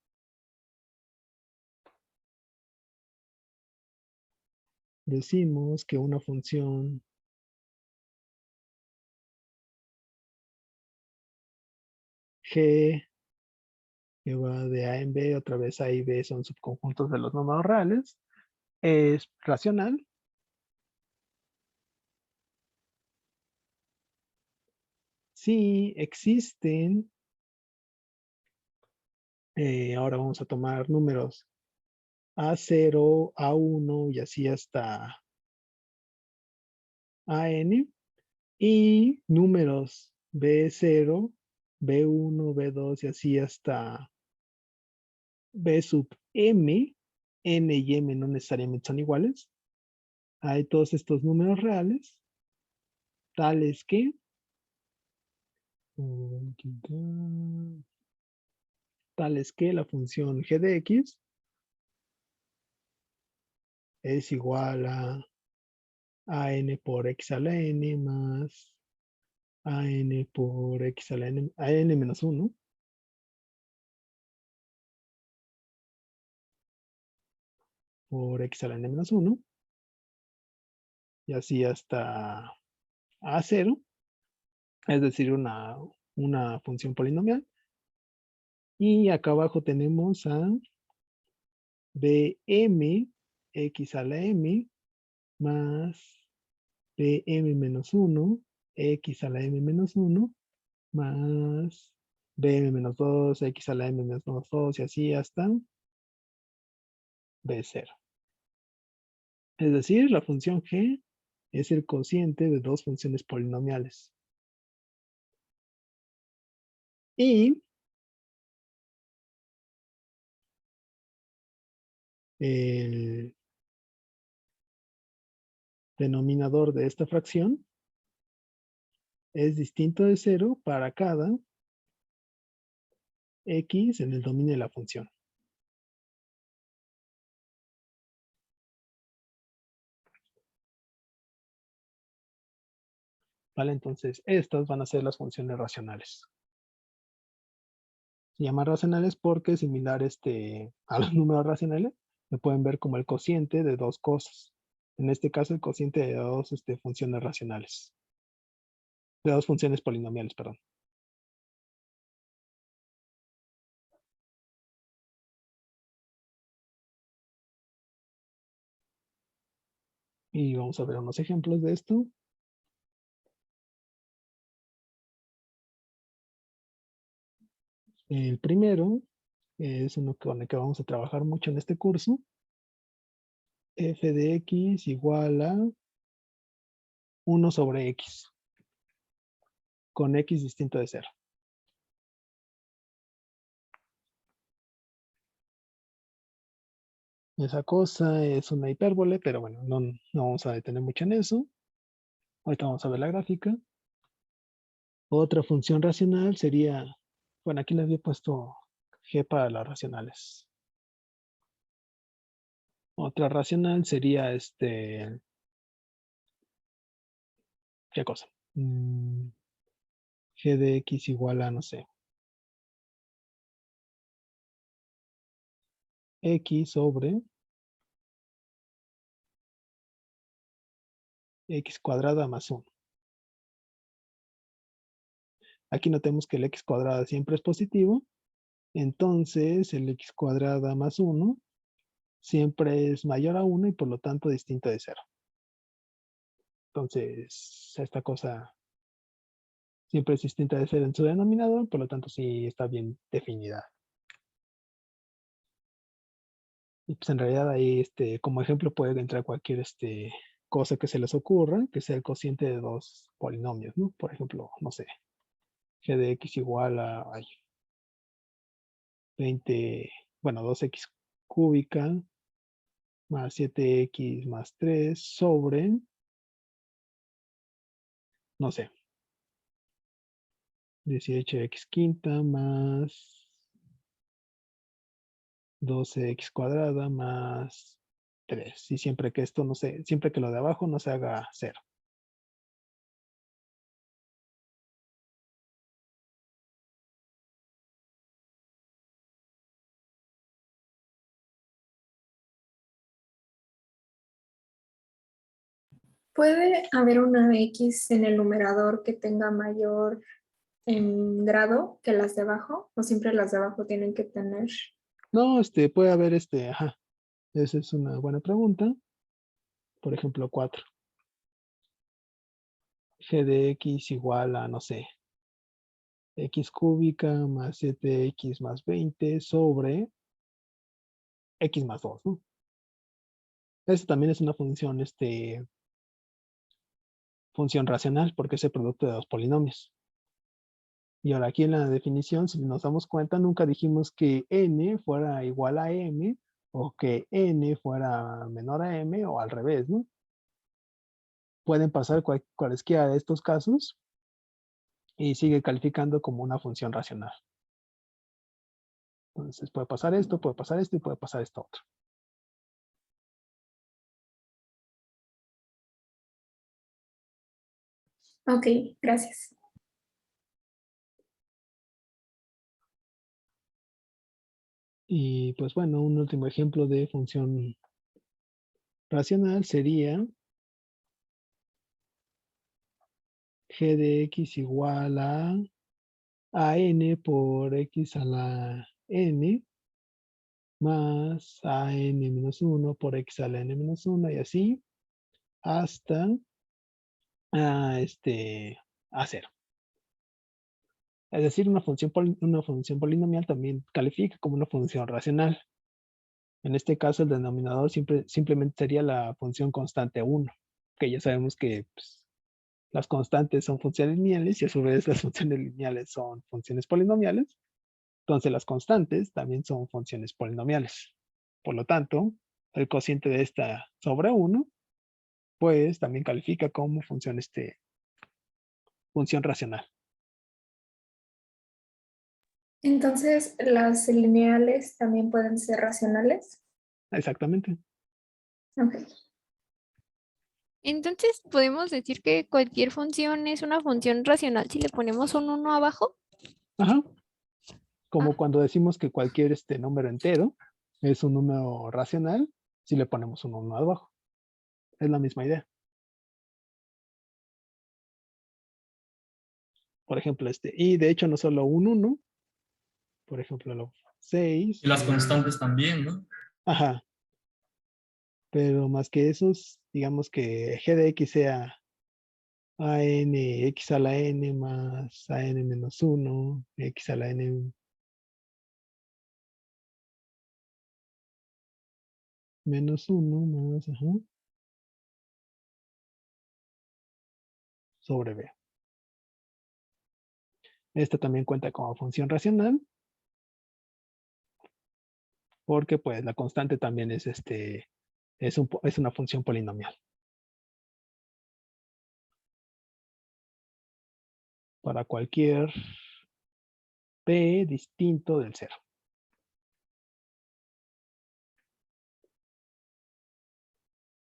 Decimos que una función g que va de A en B, otra vez A y B son subconjuntos de los números reales, es racional si existen, ahora vamos a tomar números A0, A1 y así hasta AN, y números B0, B1, B2 y así hasta B sub M, N y M no necesariamente son iguales. Hay todos estos números reales, tales que la función g de x es igual a n por x a la n más a n por x a la n, a n menos 1, por x a la n menos 1, y así hasta a0, es decir, una función polinomial. Y acá abajo tenemos a bm x a la m más bm menos 1 x a la m menos 1 más bm menos 2 x a la m menos 2 y así hasta b0. Es decir, la función g es el cociente de dos funciones polinomiales. Y el denominador de esta fracción es distinto de 0 para cada x en el dominio de la función. ¿Vale? Entonces, estas van a ser las funciones racionales. Se llaman racionales porque similar a los números racionales, se pueden ver como el cociente de dos cosas. En este caso, el cociente de dos funciones racionales. De dos funciones polinomiales, perdón. Y vamos a ver unos ejemplos de esto. El primero es uno con el que vamos a trabajar mucho en este curso. F de x igual a 1 sobre x, con x distinto de 0. Esa cosa es una hipérbole, pero bueno, no vamos a detener mucho en eso. Ahorita vamos a ver la gráfica. Otra función racional sería, bueno, aquí le había puesto g para las racionales. Otra racional sería ¿qué cosa? G de x igual a, no sé, x sobre x cuadrada más 1. Aquí notemos que el x cuadrada siempre es positivo, entonces el x cuadrada más 1 siempre es mayor a 1 y por lo tanto distinto de 0. Entonces, esta cosa siempre es distinta de 0 en su denominador, por lo tanto sí está bien definida. Y pues en realidad ahí, como ejemplo puede entrar cualquier cosa que se les ocurra, que sea el cociente de dos polinomios, ¿no? Por ejemplo, no sé, g de x igual a 20, bueno, 2x cúbica más 7x más 3 sobre, no sé, 18x quinta más 12x cuadrada más 3. Y siempre que esto no se, siempre que lo de abajo no se haga 0. ¿Puede haber una X en el numerador que tenga mayor grado que las de abajo? ¿O siempre las de abajo tienen que tener? No, puede haber ajá. Esa es una buena pregunta. Por ejemplo, 4. G de X igual a, no sé, X cúbica más 7X más 20 sobre X más 2, ¿no? Esta también es una función, función racional porque es el producto de dos polinomios. Y ahora aquí en la definición, si nos damos cuenta, nunca dijimos que n fuera igual a m o que n fuera menor a m o al revés, ¿no? Pueden pasar cualesquiera de estos casos y sigue calificando como una función racional. Entonces puede pasar esto y puede pasar esto otro. Ok, gracias. Y pues bueno, un último ejemplo de función racional sería g de x igual a n por x a la n más a n menos 1 por x a la n menos 1 y así hasta a, a 0. Es decir, una función polinomial también califica como una función racional. En este caso, el denominador simplemente sería la función constante 1, que ya sabemos que pues, las constantes son funciones lineales y a su vez las funciones lineales son funciones polinomiales. Entonces las constantes también son funciones polinomiales. Por lo tanto, el cociente de esta sobre 1, pues también califica como función racional. Entonces, ¿las lineales también pueden ser racionales? Exactamente. Ok. Entonces, ¿podemos decir que cualquier función es una función racional si le ponemos un 1 abajo? Ajá. Ah, Como cuando decimos que cualquier número entero es un número racional si le ponemos un 1 abajo. Es la misma idea. Por ejemplo, y de hecho no solo un 1, por ejemplo, lo 6. Y las constantes también, ¿no? Ajá. Pero más que esos, digamos que g de x sea a n x a la n más a n menos 1, x a la n menos 1 más, ajá, sobre b. Esta también cuenta como función racional porque pues la constante también es una función polinomial. Para cualquier p distinto del 0.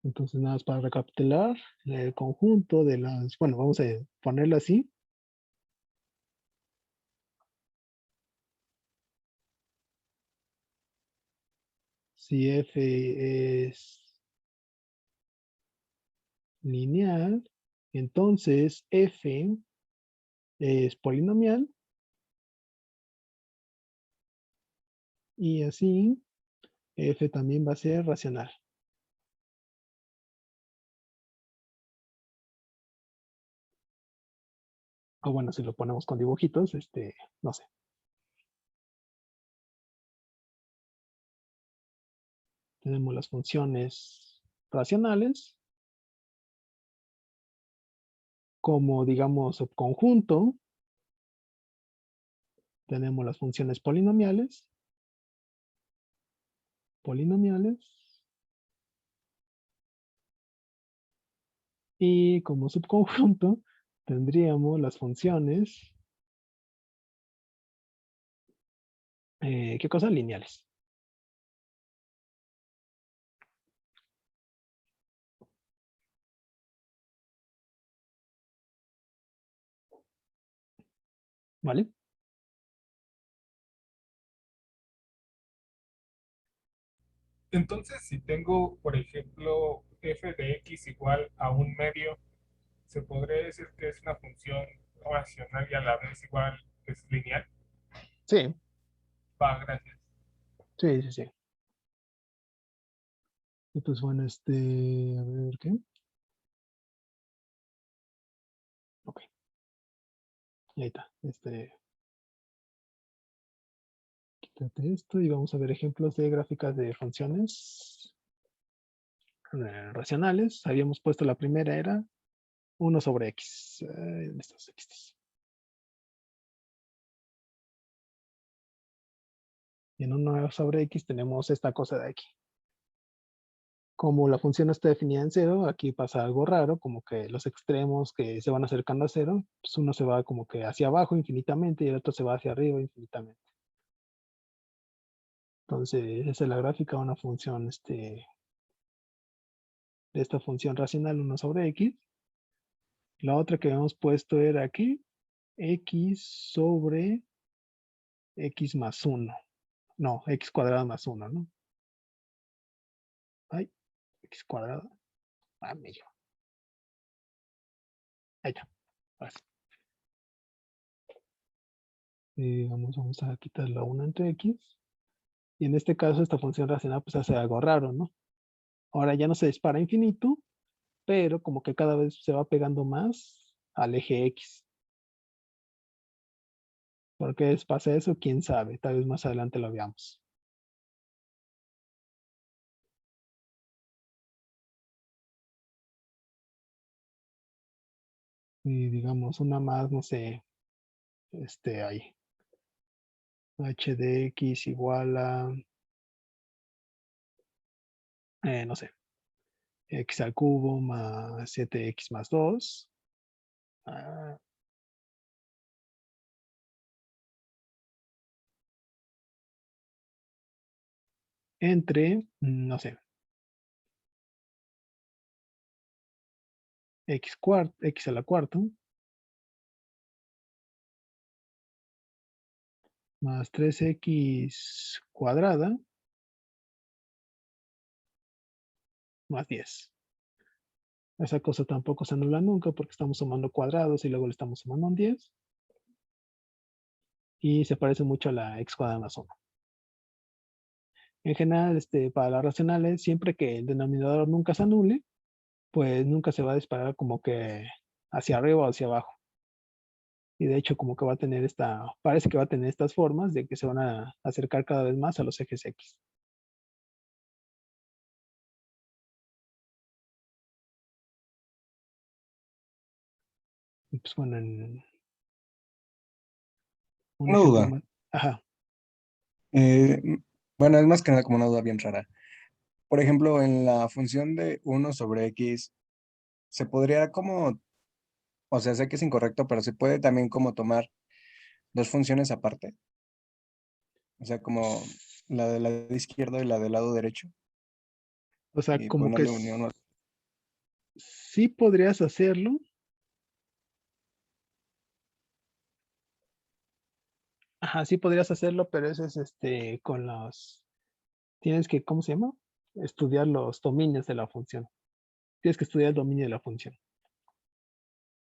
Entonces, nada más para recapitular, el conjunto de las, bueno, vamos a ponerlo así. Si f es lineal, entonces f es polinomial y así f también va a ser racional. O bueno, si lo ponemos con dibujitos, no sé. Tenemos las funciones racionales como, digamos, subconjunto. Tenemos las funciones polinomiales. Y como subconjunto tendríamos las funciones, ¿qué cosa? Lineales. ¿Vale? Entonces, si tengo, por ejemplo, f de x igual a un medio, ¿se podría decir que es una función racional y a la vez igual es lineal? Sí, Va, gracias. sí, sí, sí. Y pues bueno, a ver qué. Ok, ahí está. Quítate esto y vamos a ver ejemplos de gráficas de funciones racionales. Habíamos puesto la primera era 1 sobre x. ¿Dónde estás? Aquí estás. Y en 1 sobre x tenemos esta cosa de aquí. Como la función no está definida en cero, aquí pasa algo raro, como que los extremos que se van acercando a cero, pues uno se va como que hacia abajo infinitamente y el otro se va hacia arriba infinitamente. Entonces, esa es la gráfica de una función, de esta función racional 1 sobre x. La otra que habíamos puesto era aquí, x sobre x más 1. No, x cuadrado más 1, ¿no? Ay, x cuadrado. Ah, me llevo. Ahí está. Ahora sí. Vamos a quitar la 1 entre x. Y en este caso, esta función racional pues hace algo raro, ¿no? Ahora ya no se dispara infinito, pero como que cada vez se va pegando más al eje x. ¿Por qué pasa eso? ¿Quién sabe? Tal vez más adelante lo veamos. Y digamos una más, no sé, ahí. H de x igual a, no sé, x al cubo más 7x más 2. Entre, no sé, x a la cuarta más 3x cuadrada más 10. Esa cosa tampoco se anula nunca porque estamos sumando cuadrados y luego le estamos sumando un 10. Y se parece mucho a la x cuadrada más 1. En general, para las racionales, siempre que el denominador nunca se anule, pues nunca se va a disparar como que hacia arriba o hacia abajo. Y de hecho como que va a tener parece que va a tener estas formas de que se van a acercar cada vez más a los ejes X. Y pues bueno, un Una ejemplo duda. más. Ajá. Bueno, es más que nada como una duda bien rara. Por ejemplo, en la función de 1 sobre x, se podría como, o sea, sé que es incorrecto, pero se puede también como tomar dos funciones aparte. O sea, como la del lado izquierdo y la del lado derecho. O sea, Y como que ponerle unión. sí podrías hacerlo. Ajá, sí podrías hacerlo, pero eso es con tienes que, ¿cómo se llama? Estudiar los dominios de la función. Tienes que estudiar el dominio de la función.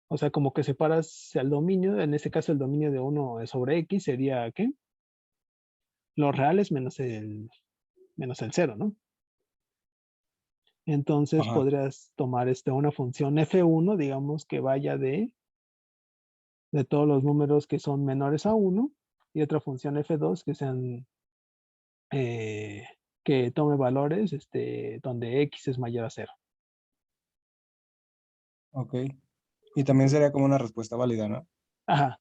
O sea, como que separas el dominio, en este caso el dominio de 1 sobre x sería, ¿qué? Los reales menos el 0, ¿no? Entonces Ajá, podrías tomar una función f1, digamos, que vaya de todos los números que son menores a 1, y otra función f2 que sean, que tome valores donde x es mayor a 0. ok. Y también sería como una respuesta válida, ¿no? Ajá.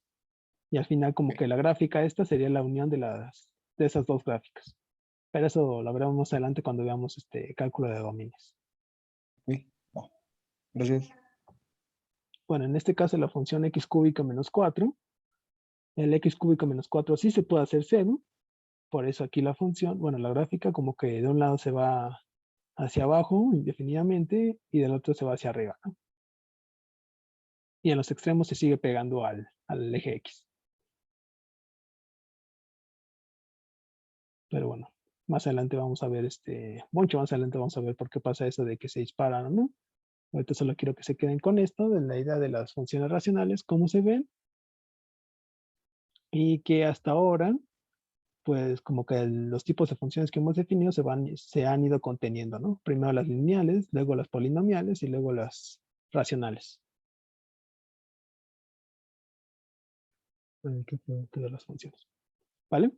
Y al final como Ok, que la gráfica esta sería la unión de esas dos gráficas. Pero eso lo veremos más adelante cuando veamos cálculo de dominios. ok, va, gracias. Bueno, en este caso la función x cúbica menos 4, el x cúbico menos 4 sí se puede hacer 0, por eso aquí la función, bueno, la gráfica como que de un lado se va hacia abajo indefinidamente y del otro se va hacia arriba, ¿no? Y en los extremos se sigue pegando al eje X. Pero bueno, Más adelante vamos a ver, mucho más adelante vamos a ver por qué pasa eso de que se disparan o no. Ahorita solo quiero que se queden con esto, de la idea de las funciones racionales, cómo se ven, y que hasta ahora, pues como que los tipos de funciones que hemos definido se han ido conteniendo, ¿no? Primero las lineales, luego las polinomiales y luego las racionales. ¿Qué fue de las funciones? ¿Vale?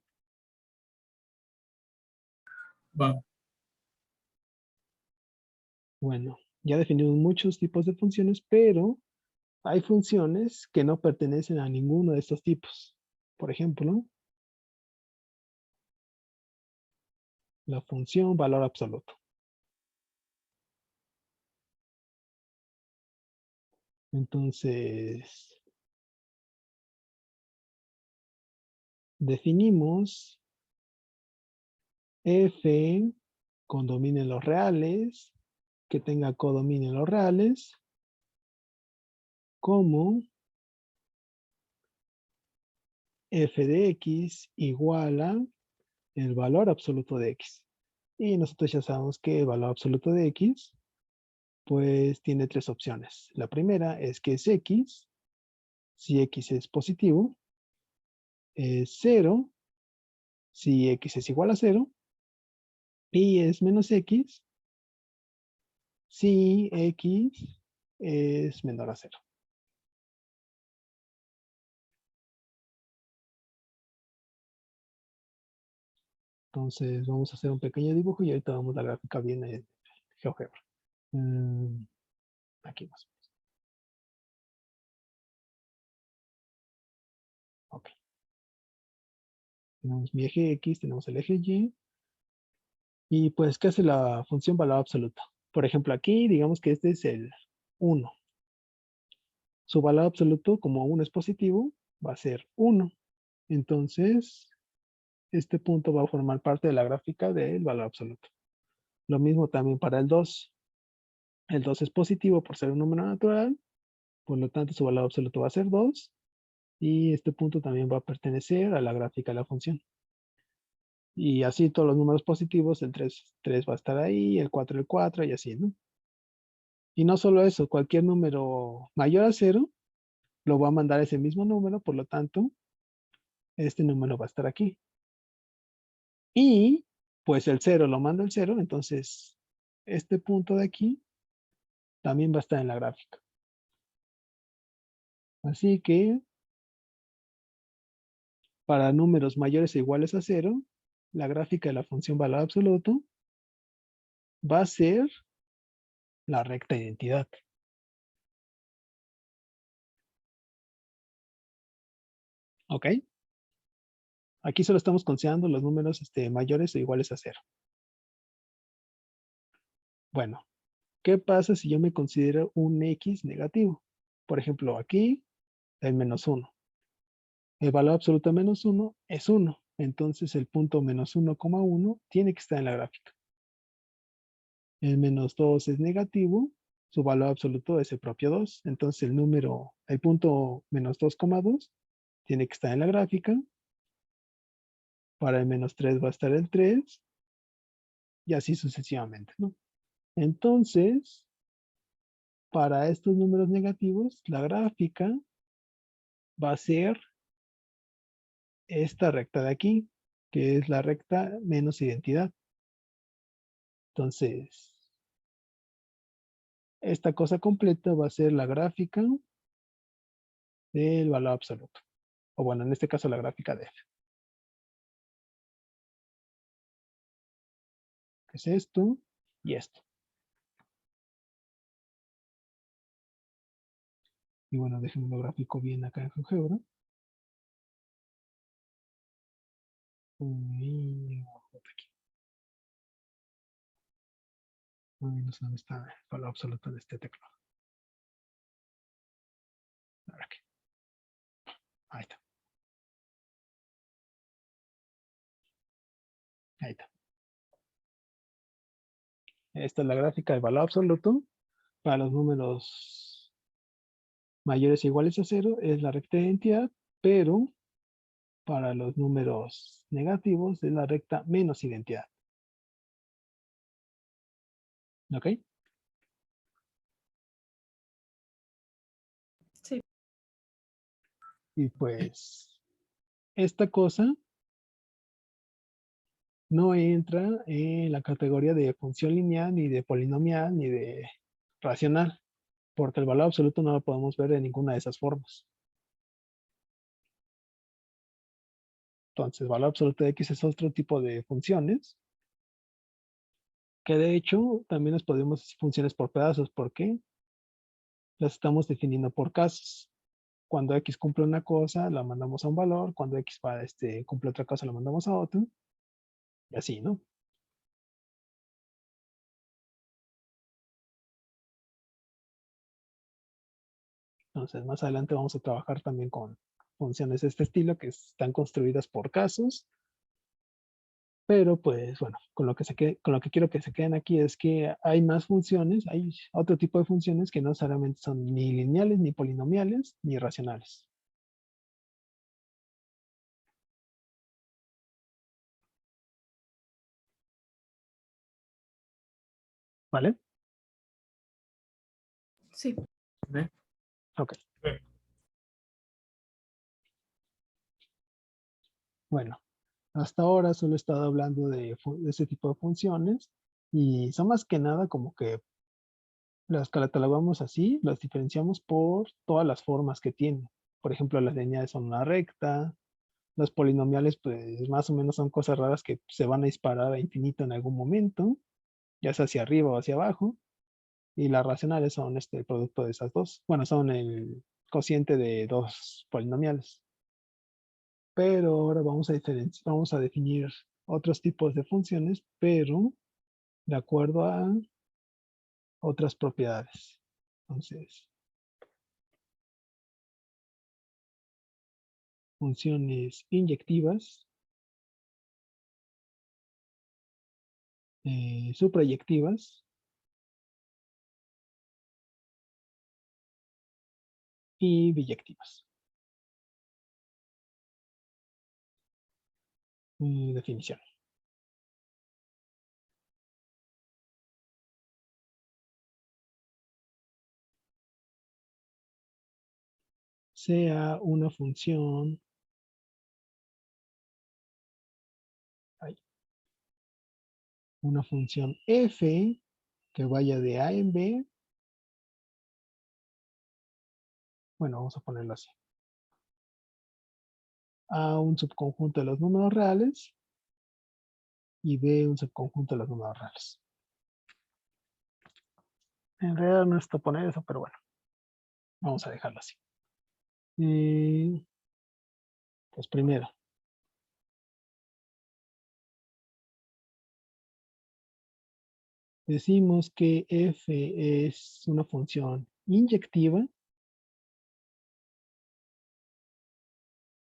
Va. Bueno, ya definimos muchos tipos de funciones, pero hay funciones que no pertenecen a ninguno de estos tipos. Por ejemplo, la función valor absoluto. Entonces, definimos f con dominio en los reales, que tenga codominio en los reales, como f de x igual a el valor absoluto de x. Y nosotros ya sabemos que el valor absoluto de x, pues tiene tres opciones. La primera es que es x, si x es positivo, es 0, si x es igual a 0, y es menos x, si x es menor a 0. Entonces vamos a hacer un pequeño dibujo y ahorita vamos a la gráfica bien en GeoGebra. Aquí más. Ok. Tenemos mi eje X, tenemos el eje Y. Y pues, ¿qué hace la función valor absoluto? Por ejemplo, aquí digamos que este es el 1. Su valor absoluto, como 1 es positivo, va a ser 1. Entonces, este punto va a formar parte de la gráfica del valor absoluto. Lo mismo también para el 2. El 2 es positivo por ser un número natural, por lo tanto su valor absoluto va a ser 2. Y este punto también va a pertenecer a la gráfica de la función. Y así todos los números positivos, el 3 va a estar ahí, el 4 el 4 y así, ¿no? Y no solo eso, cualquier número mayor a 0 lo va a mandar ese mismo número, por lo tanto, este número va a estar aquí. Y pues el 0 lo manda el 0, entonces este punto de aquí también va a estar en la gráfica. Así que para números mayores o iguales a 0, la gráfica de la función valor absoluto va a ser la recta identidad. ¿Ok? Aquí solo estamos considerando los números mayores o iguales a 0. Bueno, ¿qué pasa si yo me considero un X negativo? Por ejemplo, aquí el menos 1. El valor absoluto de menos 1 es 1. Entonces el punto menos 1,1 tiene que estar en la gráfica. El menos 2 es negativo. Su valor absoluto es el propio 2. Entonces el punto menos 2,2 tiene que estar en la gráfica. Para el menos 3 va a estar el 3. Y así sucesivamente, ¿no? Entonces, para estos números negativos, la gráfica va a ser esta recta de aquí, que es la recta menos identidad. Entonces, esta cosa completa va a ser la gráfica del valor absoluto. O bueno, en este caso la gráfica de f. Que es esto y esto. Y bueno, déjenme lo gráfico bien acá en GeoGebra. Y aquí. No sé dónde está el valor absoluto de este teclado. Aquí. Ahí está. Ahí está. Esta es la gráfica del valor absoluto. Para los números mayores o iguales a 0 es la recta de identidad, pero para los números negativos es la recta menos identidad. ¿Ok? Sí. Y pues esta cosa no entra en la categoría de función lineal, ni de polinomial, ni de racional, porque el valor absoluto no lo podemos ver de ninguna de esas formas. Entonces, el valor absoluto de x es otro tipo de funciones, que de hecho también nos podemos decir funciones por pedazos. ¿Por qué? Las estamos definiendo por casos. Cuando x cumple una cosa, la mandamos a un valor. Cuando x cumple otra cosa, la mandamos a otro. Y así, ¿no? Entonces, más adelante vamos a trabajar también con funciones de este estilo que están construidas por casos. Pero pues bueno, con lo que quiero que se queden aquí es que hay más funciones, hay otro tipo de funciones que no necesariamente son ni lineales, ni polinomiales, ni racionales. ¿Vale? Sí. Ok. Bueno, hasta ahora solo he estado hablando de ese tipo de funciones y son más que nada como que las catalogamos así, las diferenciamos por todas las formas que tienen. Por ejemplo, las lineales son una recta, los polinomiales pues más o menos son cosas raras que se van a disparar a infinito en algún momento, ya sea hacia arriba o hacia abajo, y las racionales son el producto de esas dos. Bueno, son el cociente de dos polinomiales. Pero ahora vamos a definir otros tipos de funciones, pero de acuerdo a otras propiedades. Entonces, funciones inyectivas, suprayectivas y biyectivas. Definición. Sea una función f que vaya de A en B. Bueno, vamos a ponerlo así. A un subconjunto de los números reales y B un subconjunto de los números reales. En realidad no necesito poner eso, pero bueno, vamos a dejarlo así. Pues primero, decimos que f es una función inyectiva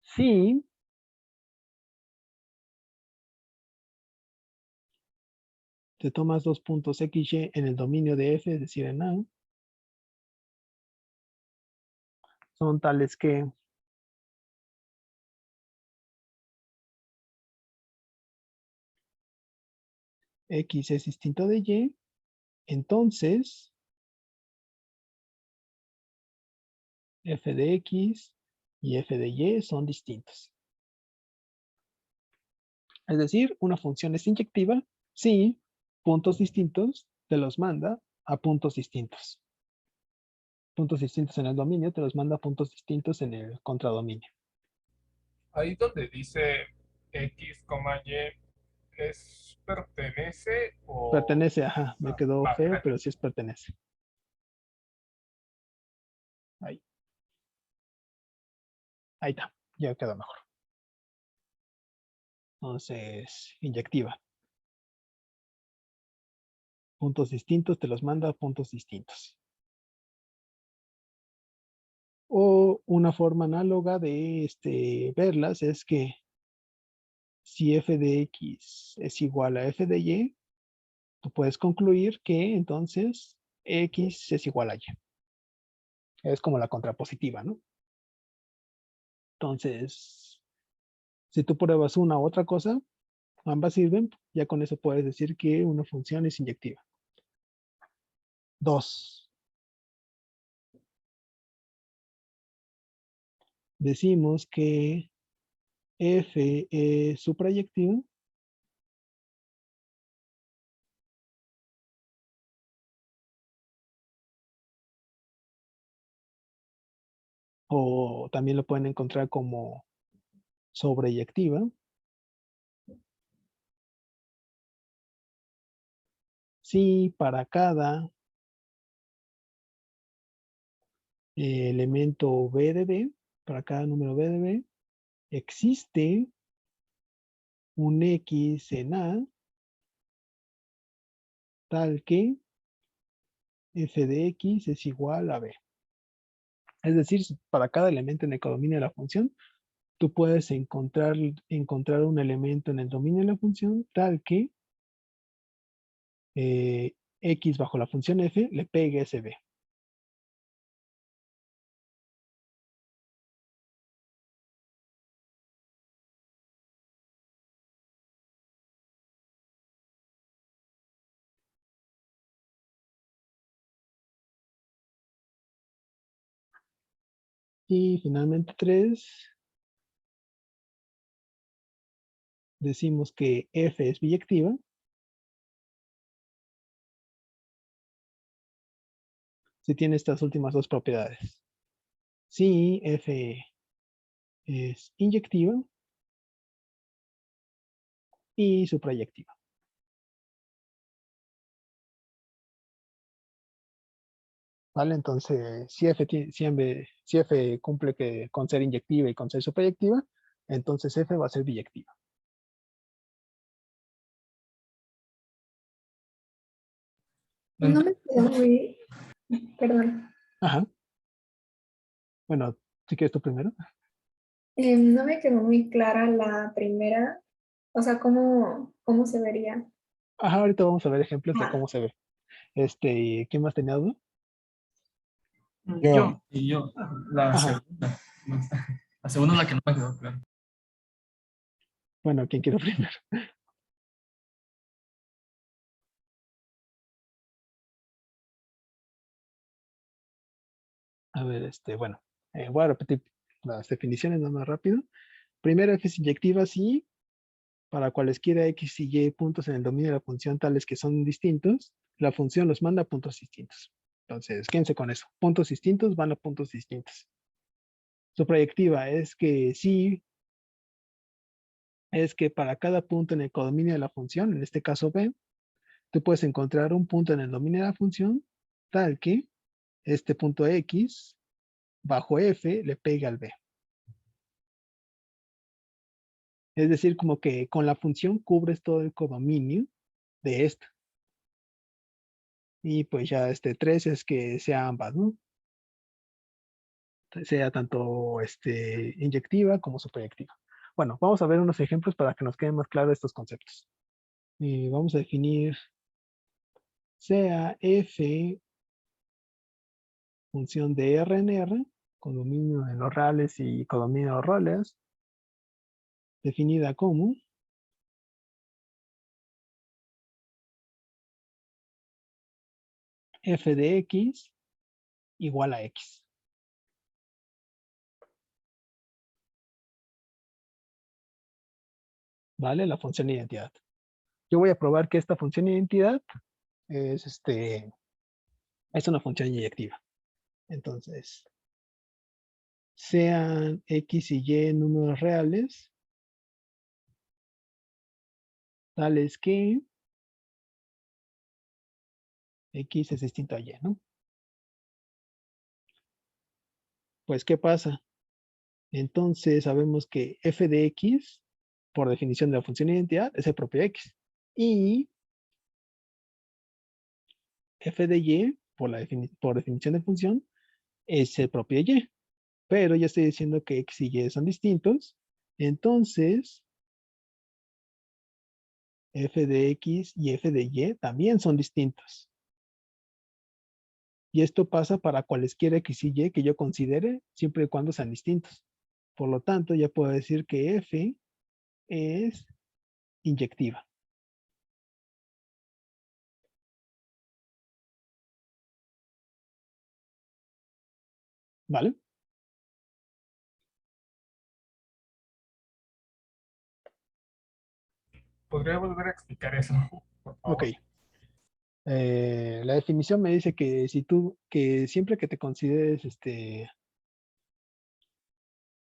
si te tomas dos puntos x, y en el dominio de f, es decir, en A, son tales que x es distinto de y, entonces f de x y f de y son distintos. Es decir, una función es inyectiva si puntos distintos te los manda a puntos distintos. Puntos distintos en el dominio te los manda a puntos distintos en el contradominio. Ahí donde dice X, Y, pertenece o... Pertenece, ajá, me quedó feo, vale. pero sí es pertenece. Ahí. Ahí está, ya quedó mejor. Entonces, inyectiva. Puntos distintos te los manda a puntos distintos. O una forma análoga de verlas es que si f de x es igual a f de y, tú puedes concluir que entonces x es igual a y. Es como la contrapositiva, ¿no? Entonces, si tú pruebas una u otra cosa, ambas sirven, ya con eso puedes decir que una función es inyectiva. 2. Decimos que F es su proyectiva o también lo pueden encontrar como sobreyectiva. Si para cada elemento B de B, para cada número B de B, existe un X en A tal que F de X es igual a B. Es decir, para cada elemento en el dominio de la función, tú puedes encontrar un elemento en el dominio de la función tal que X bajo la función F le pegue ese B. Y finalmente 3, decimos que F es biyectiva si tiene estas últimas dos propiedades. Si F es inyectiva y suprayectiva. ¿Vale? Entonces, si F cumple con ser inyectiva y con ser suprayectiva, entonces F va a ser biyectiva. No me quedó muy, perdón, Ajá. Bueno, si quieres tú primero. no me quedó muy clara la primera, o sea, cómo se vería. Ajá, ahorita vamos a ver ejemplos de Ah, cómo se ve. ¿Quién más tenía duda? Yo. Y yo, la Ajá. segunda. La segunda es la que no me quedó claro. Bueno, ¿quién quiere primero? A ver, bueno, voy a repetir las definiciones nada más rápido. Primero, F es inyectiva si para cualesquiera X y Y puntos en el dominio de la función tales que son distintos, la función los manda a puntos distintos. Entonces, quédense con eso. Puntos distintos van a puntos distintos. Su proyectiva es que sí, es que para cada punto en el codominio de la función, en este caso B, tú puedes encontrar un punto en el dominio de la función tal que este punto X bajo F le pegue al B. Es decir, como que con la función cubres todo el codominio de esta. Y pues ya 3 es que sea ambas, ¿no? Sea tanto inyectiva como suprayectiva. Bueno, vamos a ver unos ejemplos para que nos queden más claros estos conceptos. Vamos a definir sea F función de R en R, condominio en los reales y codominio en los roles, definida como F de X igual a X. ¿Vale? La función de identidad. Yo voy a probar que esta función de identidad es, es una función inyectiva. Entonces, sean X y Y números reales, tales que X es distinto a Y, ¿no? Pues, ¿qué pasa? Entonces, sabemos que F de X, por definición de la función de identidad, es el propio X. Y F de Y, por definición de función, es el propio Y. Pero ya estoy diciendo que X y Y son distintos. Entonces, F de X y F de Y también son distintos. Y esto pasa para cualesquiera X y Y que yo considere, siempre y cuando sean distintos. Por lo tanto, ya puedo decir que F es inyectiva. ¿vale? ¿Podría volver a explicar eso, por favor? Ok. La definición me dice que que siempre que te consideres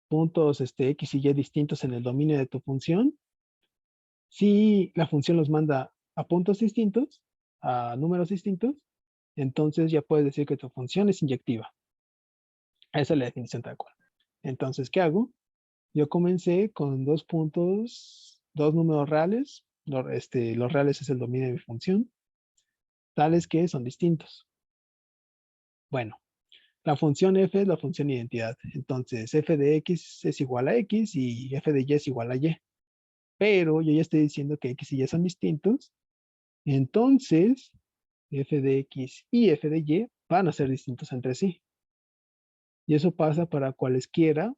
puntos X y Y distintos en el dominio de tu función, si la función los manda a puntos distintos, a números distintos, entonces ya puedes decir que tu función es inyectiva. Esa es la definición tal cual. Entonces, ¿qué hago? Yo comencé con dos puntos, dos números reales. Los reales es el dominio de mi función, tales que son distintos. Bueno, la función f es la función identidad. Entonces, f de x es igual a x y f de y es igual a y. Pero yo ya estoy diciendo que x y y son distintos. Entonces, f de x y f de y van a ser distintos entre sí. Y eso pasa para cualesquiera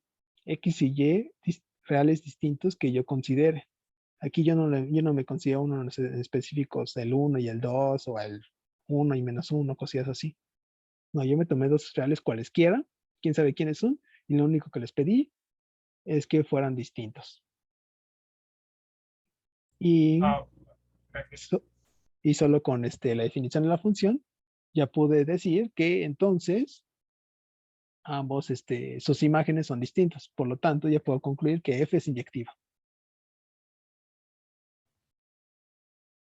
x y y reales distintos que yo considere. Aquí yo no me considero uno en específicos, el 1 y el 2 o el 1 y menos 1, cosillas así. No, yo me tomé dos reales cualesquiera, quién sabe quiénes son, y lo único que les pedí es que fueran distintos. Y, Ah, gracias. y solo con la definición de la función, ya pude decir que entonces ambos, sus imágenes son distintos. Por lo tanto, ya puedo concluir que f es inyectiva.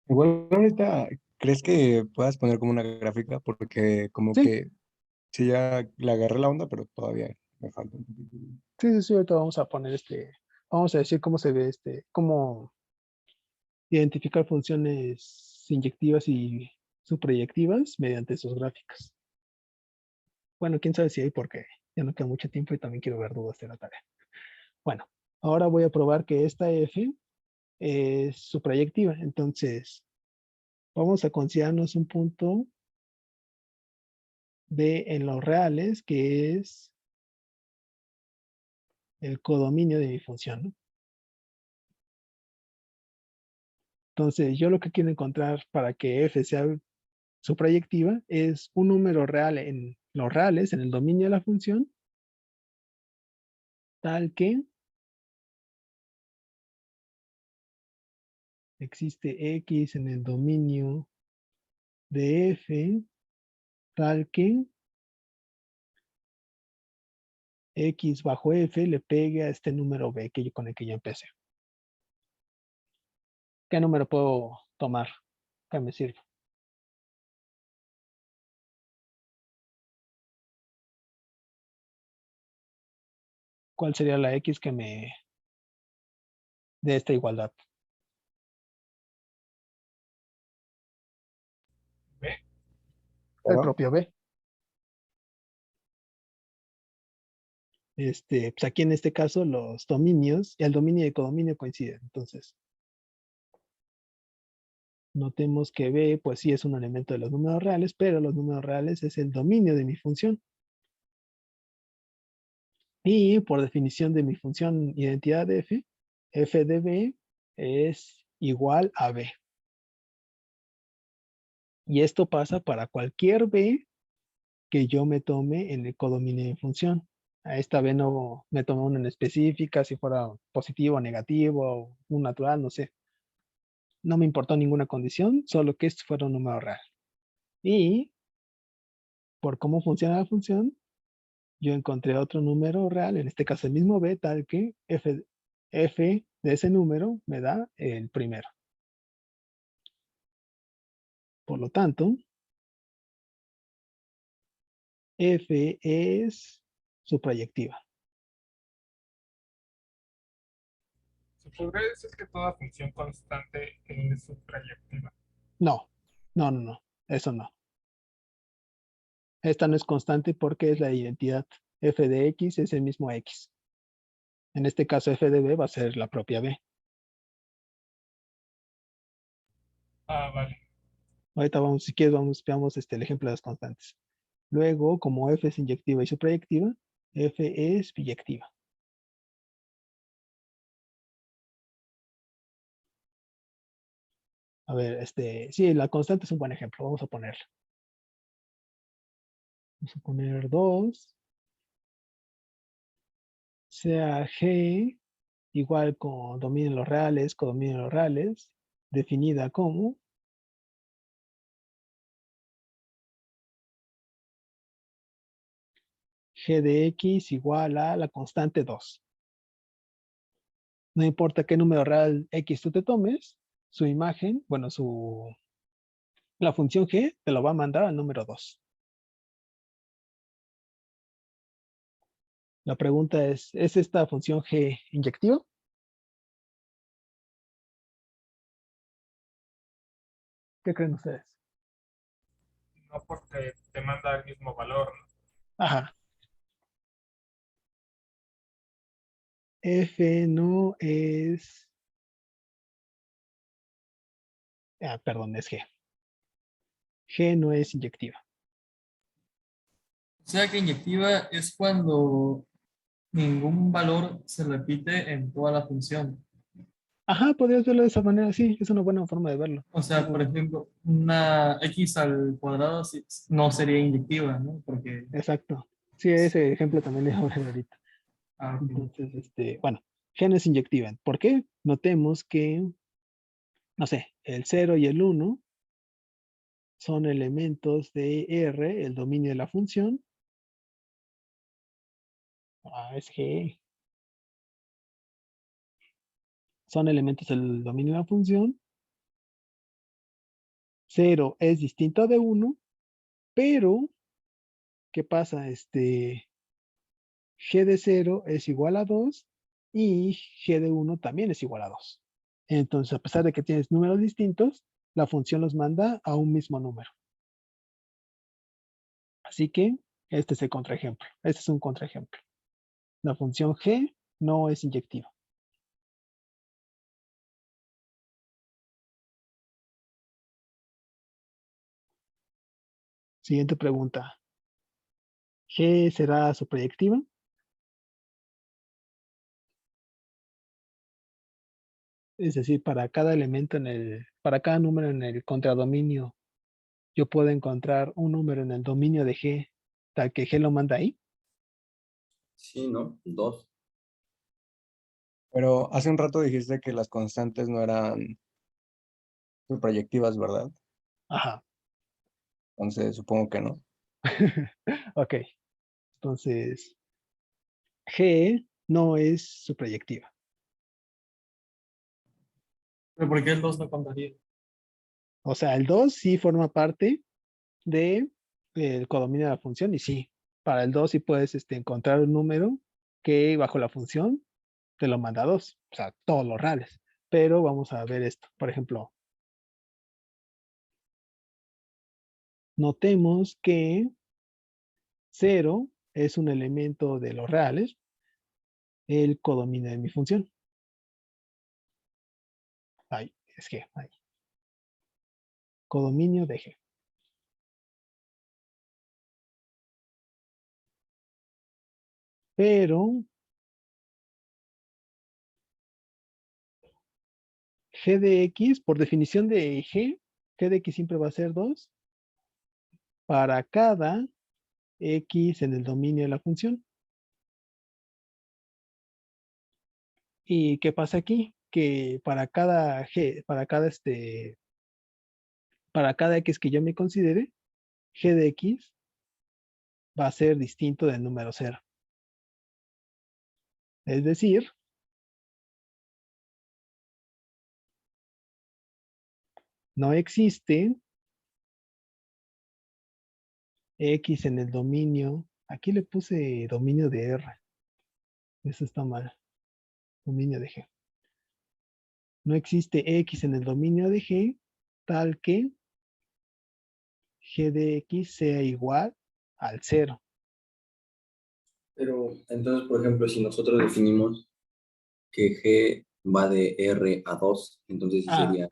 Igual ahorita, ¿crees que puedas poner como una gráfica? Porque como Sí, que sí ya le agarré la onda, pero todavía me falta un poquito. sí, sí, sí, ahorita vamos a poner vamos a decir cómo se ve cómo identificar funciones inyectivas y suprayectivas mediante sus gráficas. Bueno, quién sabe si hay porque ya no queda mucho tiempo y también quiero ver dudas de la tarea. Bueno, ahora voy a probar que esta f es suprayectiva. Entonces, vamos a considerarnos un punto B en los reales, que es el codominio de mi función, ¿no? Entonces, yo lo que quiero encontrar para que f sea suprayectiva es un número real en los reales, en el dominio de la función, tal que existe x en el dominio de f, tal que x bajo f le pegue a este número b con el que yo empecé. ¿Qué número puedo tomar? ¿Qué me sirve? ¿Cuál sería la x que me dé esta igualdad? ¿Ve? El ¿Cómo? propio b. Pues aquí en este caso los dominios, el dominio y el codominio coinciden. Entonces, notemos que b, pues sí es un elemento de los números reales, pero los números reales es el dominio de mi función. Y por definición de mi función identidad f, f de b es igual a b. Y esto pasa para cualquier b que yo me tome en el codominio de función. A esta b no me tomé una en específica, si fuera positivo o negativo, un natural, no sé. No me importó ninguna condición, solo que esto fuera un número real. Y por cómo funciona la función, yo encontré otro número real, en este caso el mismo b, tal que f de ese número me da el primero. Por lo tanto, f es suprayectiva. Se podría decir que toda función constante es suprayectiva. No, no, no, no, eso no. Esta no es constante porque es la identidad. F de x es el mismo x. En este caso, f de b va a ser la propia b. Ah, vale. Ahorita vamos, si quieres, veamos el ejemplo de las constantes. Luego, como f es inyectiva y suprayectiva, f es biyectiva. A ver, sí, la constante es un buen ejemplo. Vamos a ponerla. Vamos a poner 2. sea G igual con dominio de los reales, codominio de los reales, definida como G de X igual a la constante 2. No importa qué número real X tú te tomes, su imagen, bueno, la función G te lo va a mandar al número 2. La pregunta ¿es esta función G inyectiva? ¿Qué creen ustedes? No porque te manda el mismo valor, ¿no? Ajá. F no es... perdón, es G. G no es inyectiva. O sea que inyectiva es cuando ningún valor se repite en toda la función. Ajá, podrías verlo de esa manera, sí, es una buena forma de verlo. O sea, por ejemplo, una x al cuadrado no sería inyectiva, ¿no? Porque, Exacto. Sí, ese ejemplo también le voy a ver ahorita. ok. Entonces, bueno, G no es inyectiva. ¿Por qué? Notemos que, no sé, el 0 y el 1 son elementos de R, el dominio de la función. Es G. Son elementos del dominio de la función. 0 es distinto de 1, pero, ¿qué pasa? G de 0 es igual a 2 y G de 1 también es igual a 2. Entonces, a pesar de que tienes números distintos, la función los manda a un mismo número. Así que este es el contraejemplo. Este es un contraejemplo. La función G no es inyectiva. Siguiente pregunta. ¿G será su proyectiva? Es decir, para cada elemento para cada número en el contradominio, yo puedo encontrar un número en el dominio de G, tal que G lo manda ahí. Sí, ¿no? 2. Pero hace un rato dijiste que las constantes no eran proyectivas, ¿verdad? Ajá. Entonces supongo que no. Ok. Entonces, G no es su proyectiva. Pero ¿por qué el 2 no contaría? O sea, el 2 sí forma parte de el codominio de la función y sí, para el 2 sí puedes encontrar un número que bajo la función te lo manda a 2, o sea, todos los reales. Pero vamos a ver esto. Por ejemplo, notemos que 0 es un elemento de los reales, el codominio de mi función. Ahí, es G, ahí. Codominio de G. Pero G de X, por definición de G de X siempre va a ser 2 para cada X en el dominio de la función. ¿Y qué pasa aquí? Que para cada G, para cada X que yo me considere, G de X va a ser distinto del número 0. Es decir, no existe X en el dominio. Aquí le puse dominio de R. Eso está mal. Dominio de G. No existe X en el dominio de G tal que G de X sea igual al 0. Pero entonces, por ejemplo, si nosotros definimos que G va de R a 2, entonces sí Ah, sería,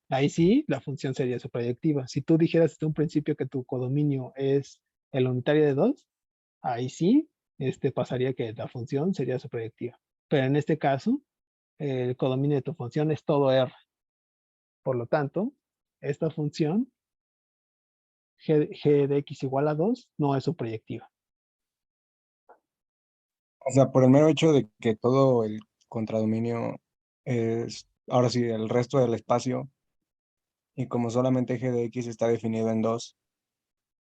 ahí sí, la función sería su proyectiva. Si tú dijeras desde un principio que tu codominio es el unitario de 2, ahí sí, pasaría que la función sería su proyectiva. Pero en este caso, el codominio de tu función es todo R. Por lo tanto, esta función, G de X igual a 2, no es su proyectiva. O sea, por el mero hecho de que todo el contradominio es, ahora sí, el resto del espacio, y como solamente g de x está definido en 2,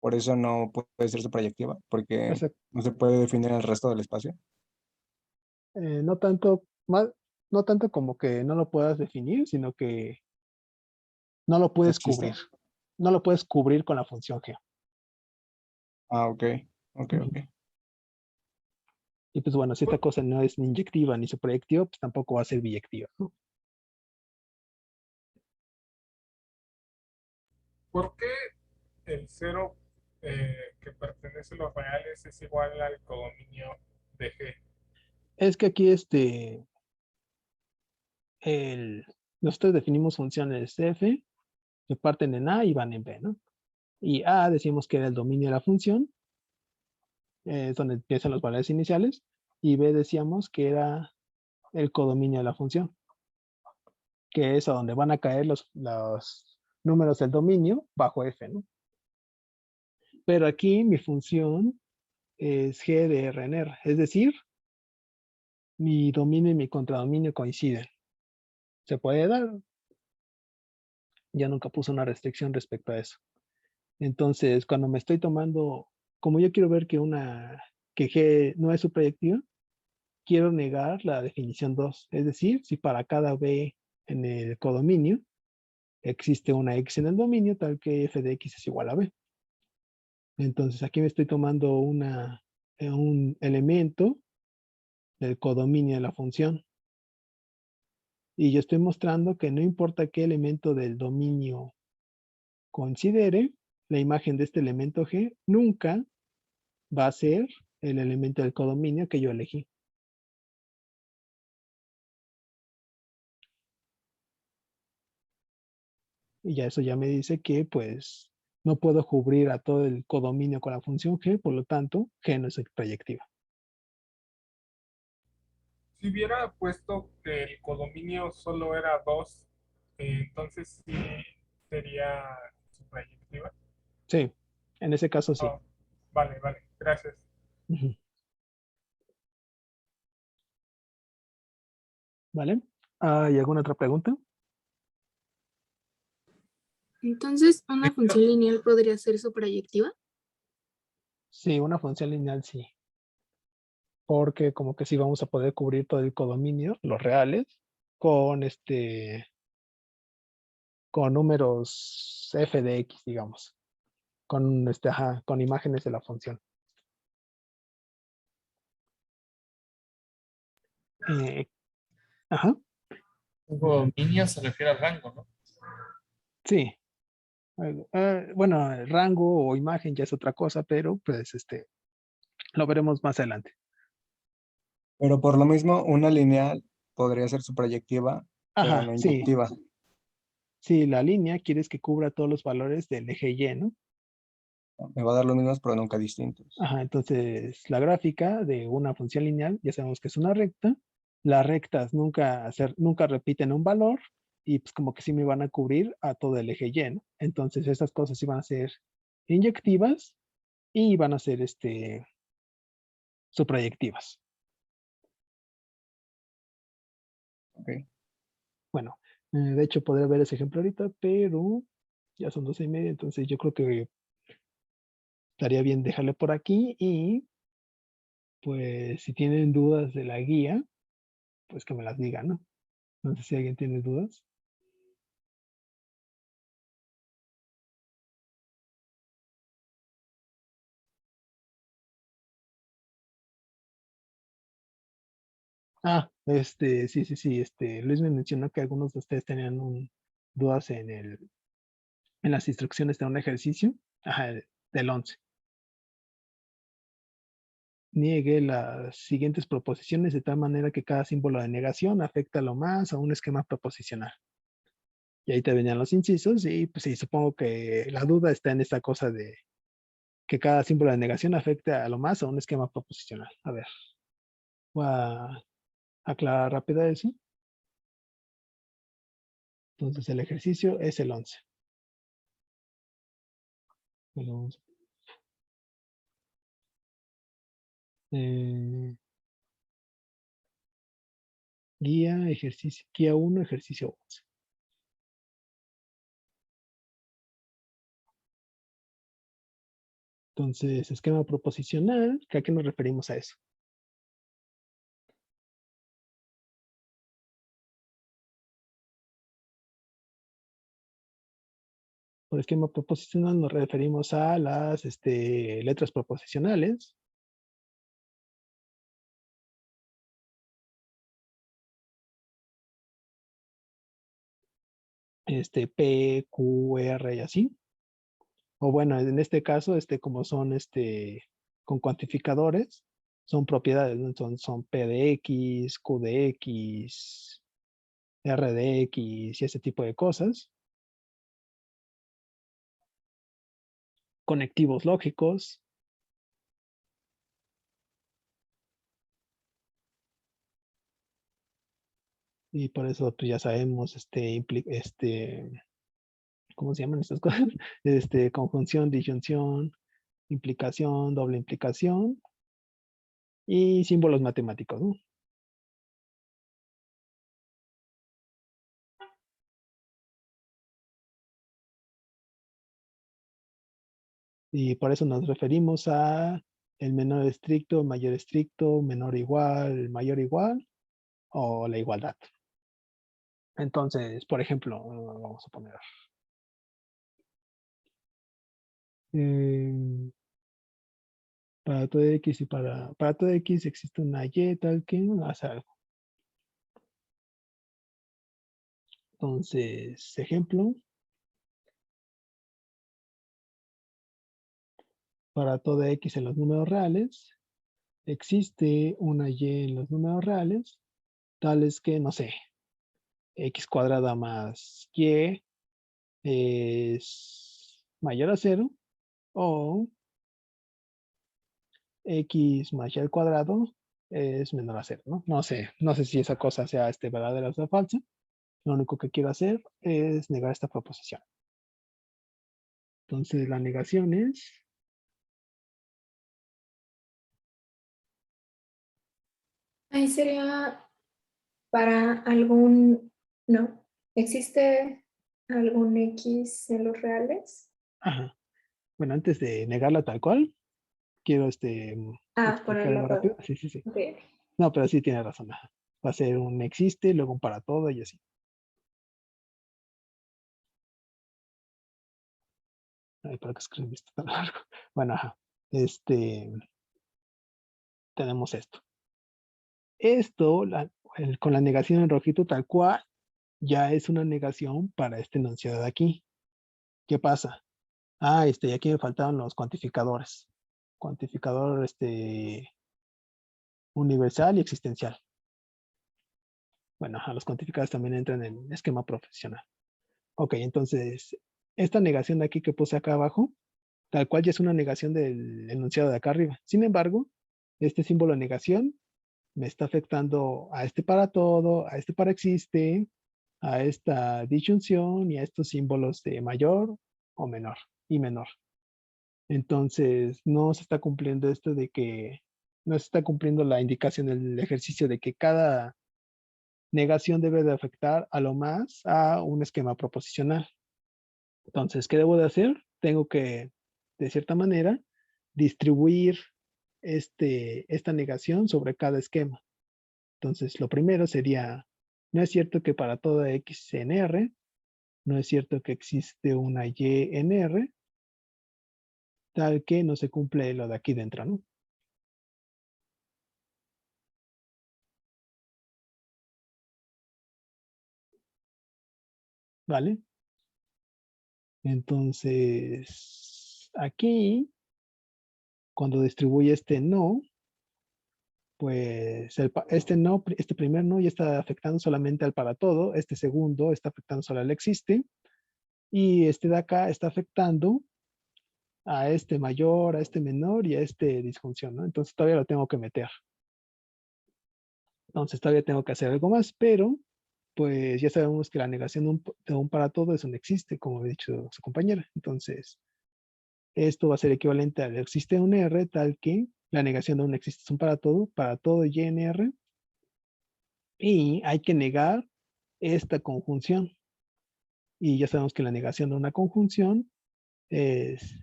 por eso no puede ser su proyectiva, O porque sea, no se puede definir el resto del espacio. no tanto, no tanto como que no lo puedas definir, sino que no lo ¿No puedes existe? cubrir. No lo puedes cubrir con la función g. Ah, ok, ok, Ujú. ok. Y pues bueno, si esta cosa no es ni inyectiva ni proyectiva, pues tampoco va a ser biyectiva, ¿no? ¿Por qué el cero que pertenece a los reales es igual al codominio de G? Es que aquí nosotros definimos funciones f que parten en A y van en B, ¿no? Y A decimos que era el dominio de la función, es donde empiezan los valores iniciales, y B decíamos que era el codominio de la función, que es a donde van a caer los números del dominio bajo f, ¿no? Pero aquí mi función es g de r en r, es decir, mi dominio y mi contradominio coinciden. Se puede dar, ya nunca puse una restricción respecto a eso. Entonces, cuando me estoy tomando, como yo quiero ver que G no es proyectiva, quiero negar la definición 2. Es decir, si para cada B en el codominio existe una X en el dominio, tal que f de X es igual a B. Entonces, aquí me estoy tomando un elemento del codominio de la función. Y yo estoy mostrando que no importa qué elemento del dominio considere, la imagen de este elemento G nunca va a ser el elemento del codominio que yo elegí. Y ya eso ya me dice que pues no puedo cubrir a todo el codominio con la función G, por lo tanto, G no es proyectiva. Si hubiera puesto que el codominio solo era 2, entonces sí sería suprayectiva. Sí, en ese caso sí. Oh, vale, vale, gracias. Ujú. ¿Vale? ¿Hay alguna otra pregunta? Entonces, ¿una función lineal podría ser suprayectiva? Sí, una función lineal sí. Porque como que sí vamos a poder cubrir todo el codominio, los reales, con con números f de x, digamos. Con imágenes de la función. Eh, ajá, Dominio se refiere al rango, ¿no? sí. Bueno, el rango o imagen ya es otra cosa, pero pues lo veremos más adelante. Pero por lo mismo, una lineal podría ser su proyectiva, pero Ajá, no sí. inyectiva. Sí, la línea quieres que cubra todos los valores del eje Y, ¿no? Me va a dar los mismos, pero nunca distintos. Ajá, entonces la gráfica de una función lineal, ya sabemos que es una recta. Las rectas nunca repiten un valor y pues como que sí me van a cubrir a todo el eje Y, ¿no? Entonces estas cosas sí van a ser inyectivas y van a ser suprayectivas. Ok. Bueno, de hecho podría ver ese ejemplo ahorita, pero ya son 12:30, entonces yo creo que estaría bien dejarle por aquí y pues si tienen dudas de la guía, pues que me las digan, ¿no? No sé si alguien tiene dudas. Ah, sí, Luis me mencionó que algunos de ustedes tenían dudas en las instrucciones de un ejercicio, ajá, del 11. Niegue las siguientes proposiciones de tal manera que cada símbolo de negación afecta lo más a un esquema proposicional. Y ahí te venían los incisos y pues sí, supongo que la duda está en esta cosa de que cada símbolo de negación afecta a lo más a un esquema proposicional. A ver, voy a aclarar rápido eso. Entonces el ejercicio es el 11. El 11. Guía 1, ejercicio 11. Entonces, esquema proposicional, ¿a qué nos referimos a eso? Por esquema proposicional nos referimos a las letras proposicionales. P, Q, R y así. O bueno, en este caso, como son con cuantificadores, son propiedades, ¿no? Son P de X, Q de X, R de X y ese tipo de cosas. Conectivos lógicos. Y por eso pues, ya sabemos, ¿cómo se llaman estas cosas? Conjunción, disyunción, implicación, doble implicación y símbolos matemáticos, ¿no? Y por eso nos referimos a el menor estricto, mayor estricto, menor igual, mayor igual o la igualdad. Entonces, por ejemplo, vamos a poner para todo X y para todo X existe una Y tal que hace algo. Entonces, ejemplo, para toda X en los números reales, existe una Y en los números reales, tales que, no sé, X cuadrada más Y es mayor a 0 o X más Y al cuadrado es menor a 0, ¿no? No sé si esa cosa sea verdadera o sea falsa. Lo único que quiero hacer es negar esta proposición. Entonces la negación es Ahí sería para algún, no, ¿existe algún X en los reales? ajá. Bueno, antes de negarla tal cual, quiero explicar Ponerlo algo rápido. todo. Sí, sí, sí. Ok. No, pero sí tiene razón. Ajá. Va a ser un existe, luego un para todo y así. Ay, ¿para qué escribí esto tan largo? Bueno, ajá. Tenemos esto. Esto, con la negación en rojito tal cual, ya es una negación para este enunciado de aquí. ¿Qué pasa? Y aquí me faltaron los cuantificadores. Cuantificador, universal y existencial. Bueno, a los cuantificadores también entran en esquema profesional. Ok, entonces, esta negación de aquí que puse acá abajo, tal cual ya es una negación del enunciado de acá arriba. Sin embargo, este símbolo de negación me está afectando a este para todo, a este para existe, a esta disyunción y a estos símbolos de mayor o menor y menor. Entonces, no se está cumpliendo esto de que, no se está cumpliendo la indicación del ejercicio de que cada negación debe de afectar a lo más a un esquema proposicional. Entonces, ¿qué debo de hacer? Tengo que, de cierta manera, distribuir esta negación sobre cada esquema. Entonces, lo primero sería, no es cierto que para toda X en R, no es cierto que existe una Y en R, tal que no se cumple lo de aquí dentro, ¿no? ¿Vale? Entonces, aquí, cuando distribuye este no, pues este primer no ya está afectando solamente al para todo, este segundo está afectando solo al existe, y este de acá está afectando a este mayor, a este menor y a este disfunción, ¿no? Entonces todavía lo tengo que meter. Entonces todavía tengo que hacer algo más, pero pues ya sabemos que la negación de un para todo es un existe, como ha dicho su compañera. Entonces, esto va a ser equivalente al existe un R, tal que la negación de un existe es un para todo y en R Y hay que negar esta conjunción. Y ya sabemos que la negación de una conjunción es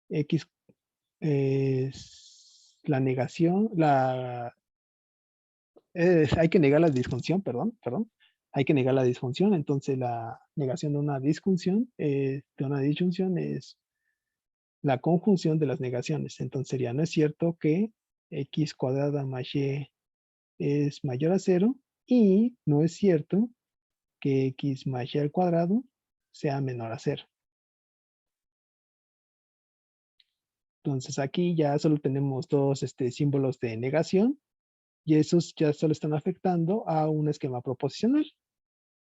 X, es la negación, hay que negar la disjunción, perdón. Hay que negar la disjunción, entonces la negación de una disjunción, de una disyunción es la conjunción de las negaciones. Entonces sería, no es cierto que x cuadrada más y es mayor a 0 y no es cierto que x más y al cuadrado sea menor a 0. Entonces aquí ya solo tenemos dos símbolos de negación y esos ya solo están afectando a un esquema proposicional.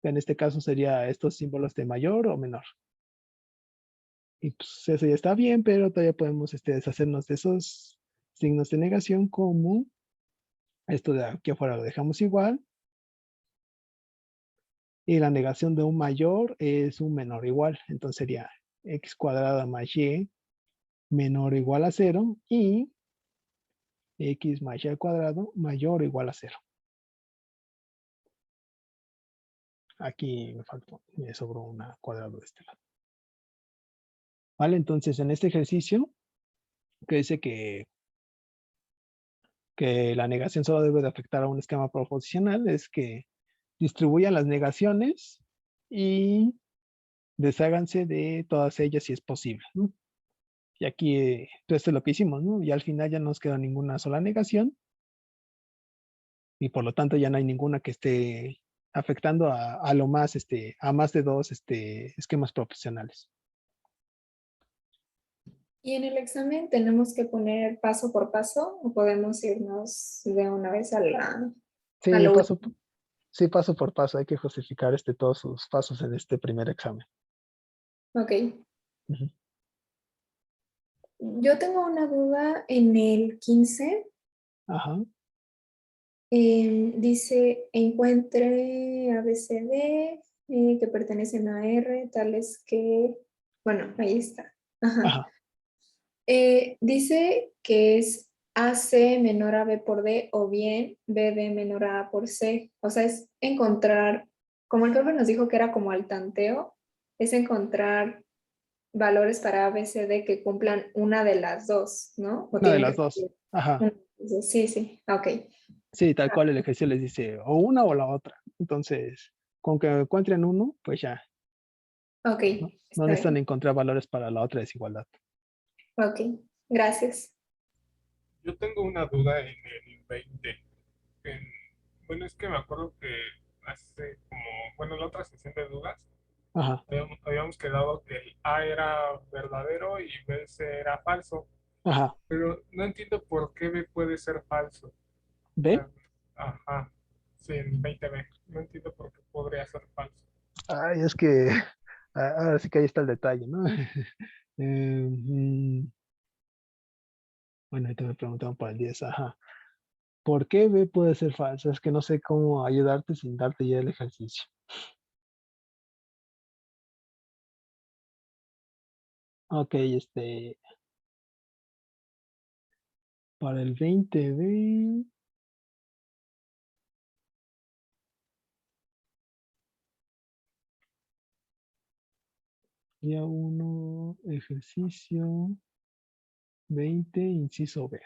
En este caso sería estos símbolos de mayor o menor. Y pues eso ya está bien, pero todavía podemos deshacernos de esos signos de negación como esto de aquí afuera lo dejamos igual. Y la negación de un mayor es un menor igual. Entonces sería x cuadrada más y menor o igual a 0 y x más y al cuadrado mayor o igual a 0. Aquí me sobró una cuadrado de este lado. Vale, entonces en este ejercicio que dice que la negación solo debe de afectar a un esquema proposicional es que distribuyan las negaciones y desháganse de todas ellas si es posible, ¿no? Y aquí, esto es lo que hicimos, ¿no? Y al final ya no nos queda ninguna sola negación y por lo tanto ya no hay ninguna que esté afectando a lo más, a más de dos esquemas proposicionales. ¿Y en el examen tenemos que poner paso por paso o podemos irnos de una vez a Sí, lo paso por paso, hay que justificar todos sus pasos en este primer examen. Ok. Ujú. Yo tengo una duda en el 15. Ajá, Dice, encuentre ABCD que pertenecen a R, tales que, bueno, ahí está. Ajá. ajá. Dice que es AC menor a B por D o bien BD menor a A por C. O sea, es encontrar, como el profe nos dijo que era como al tanteo, es encontrar valores para ABCD que cumplan una de las dos, ¿no? O Una de tienen las que dos. cumplir Ajá. una de las dos. Sí, sí, ok. Sí, tal cual el ejercicio les dice o una o la otra. Entonces, con que encuentren uno, pues ya, Ok, ¿no? No está necesitan bien. encontrar valores para la otra desigualdad. Ok, gracias. Yo tengo una duda en el 20. Bueno, es que me acuerdo que hace como, bueno, la otra sesión de dudas, Ajá, habíamos quedado que el A era verdadero y B era falso, ajá. pero no entiendo por qué B puede ser falso. ¿Ve? Ah, ajá, sí, en 20B. No entiendo por qué podría ser falso. Ay, es que ahora sí que ahí está el detalle, ¿no? Bueno, ahorita me preguntaron por el 10, ajá. ¿Por qué B puede ser falso? Es que no sé cómo ayudarte sin darte ya el ejercicio. Ok, para el 20B, día 1, ejercicio 20, inciso B.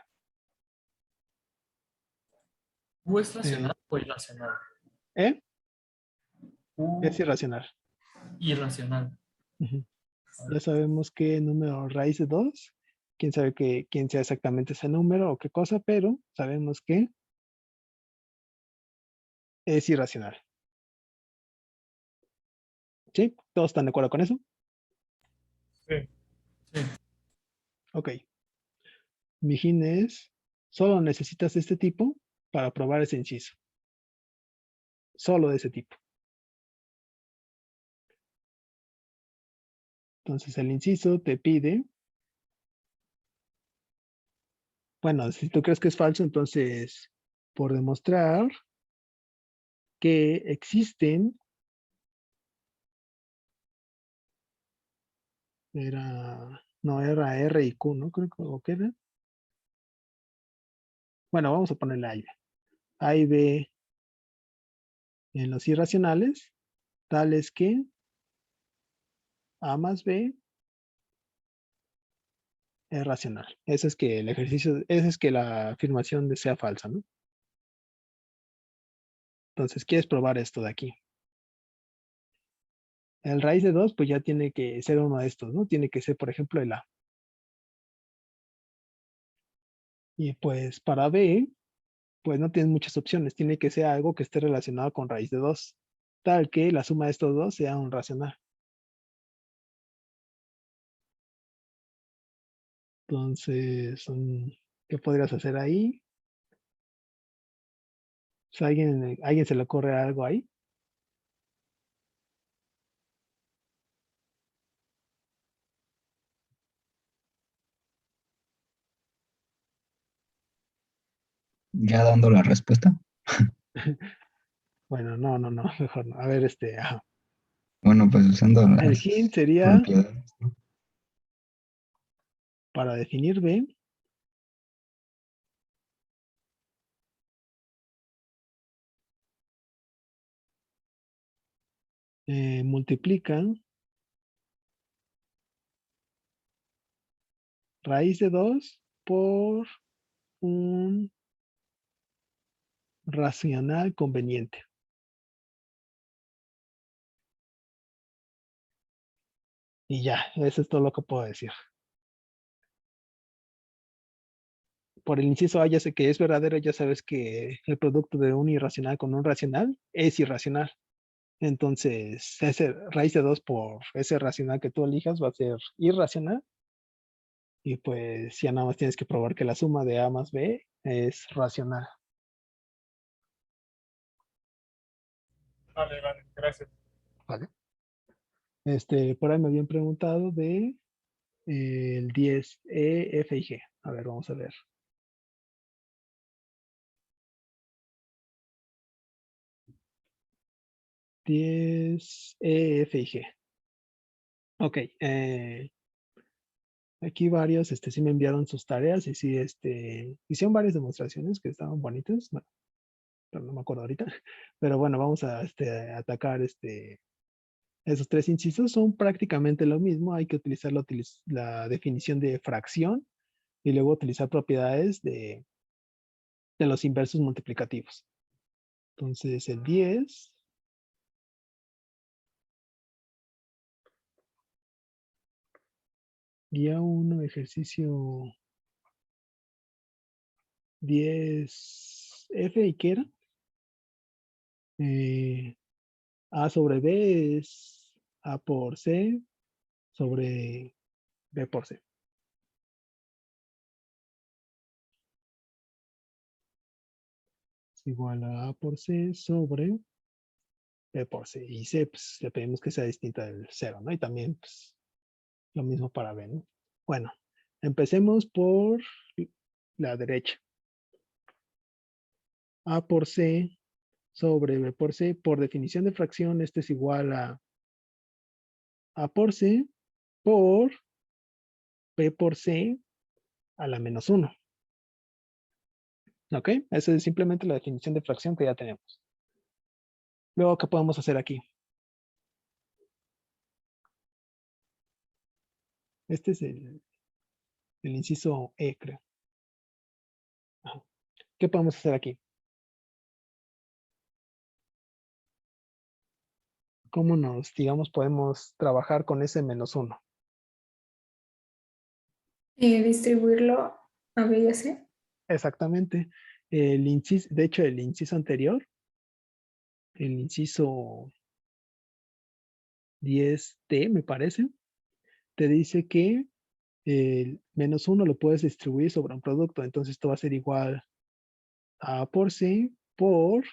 ¿U es racional o irracional? ¿Eh? U Es irracional. irracional. Ujú. Ya sabemos que número raíz de 2, quién sabe quién sea exactamente ese número o qué cosa, pero sabemos que es irracional. ¿Sí? ¿Todos están de acuerdo con eso? Sí, Sí. Ok. Mijín es, solo necesitas este tipo para probar ese inciso. Solo de ese tipo. Entonces el inciso te pide, bueno, si tú crees que es falso, entonces por demostrar que existen, era R y Q, ¿no? Creo que, ¿o qué era? Bueno, vamos a ponerle A y B. A y B en los irracionales, tales que A más B es racional. Ese es que el ejercicio, ese es que la afirmación sea falsa, ¿no? Entonces, quieres probar esto de aquí. El raíz de 2, pues ya tiene que ser uno de estos, ¿no? Tiene que ser, por ejemplo, el A. Y pues para B, pues no tienes muchas opciones. Tiene que ser algo que esté relacionado con raíz de 2, tal que la suma de estos dos sea un racional. Entonces, ¿qué podrías hacer ahí? O sea, ¿alguien se le ocurre algo ahí? Ya dando la respuesta. Bueno, no, mejor no. A ver, ajá. Bueno, pues usando El las hint sería, propiedades, ¿no? para definir B, multiplica raíz de 2 por un racional conveniente. Y ya, eso es todo lo que puedo decir. Por el inciso A ya sé que es verdadero, ya sabes que el producto de un irracional con un racional es irracional. Entonces, ese raíz de 2 por ese racional que tú elijas va a ser irracional. Y pues ya nada más tienes que probar que la suma de A más B es racional. Vale, vale, gracias. ¿Vale? Por ahí me habían preguntado de el 10, E, F y G. A ver, vamos a ver. E, F y G. Ok. Aquí varios, sí me enviaron sus tareas y sí, hicieron varias demostraciones que estaban bonitas. Bueno, pero no me acuerdo ahorita. Pero bueno, vamos a atacar esos tres incisos. Son prácticamente lo mismo. Hay que utilizar la definición de fracción y luego utilizar propiedades de los inversos multiplicativos. Entonces, el 10 guía 1, ejercicio 10F, ¿y qué era? A sobre B es A por C sobre B por C. Es igual a por C sobre B por C. Y C, pues, le pedimos que sea distinta del 0, ¿no? Y también, pues, lo mismo para B, ¿no? Bueno, empecemos por la derecha. A por C sobre B por C. Por definición de fracción, esto es igual a A por C por B por C a la menos 1. ¿Ok? Esa es simplemente la definición de fracción que ya tenemos. Luego, ¿qué podemos hacer aquí? Este es el inciso E, creo. Ajá. ¿Qué podemos hacer aquí? ¿Cómo digamos, podemos trabajar con ese menos 1? Distribuirlo a B y a C. Exactamente. De hecho, el inciso anterior, el inciso 10T, me parece, te dice que el menos 1 lo puedes distribuir sobre un producto. Entonces, esto va a ser igual a A por C por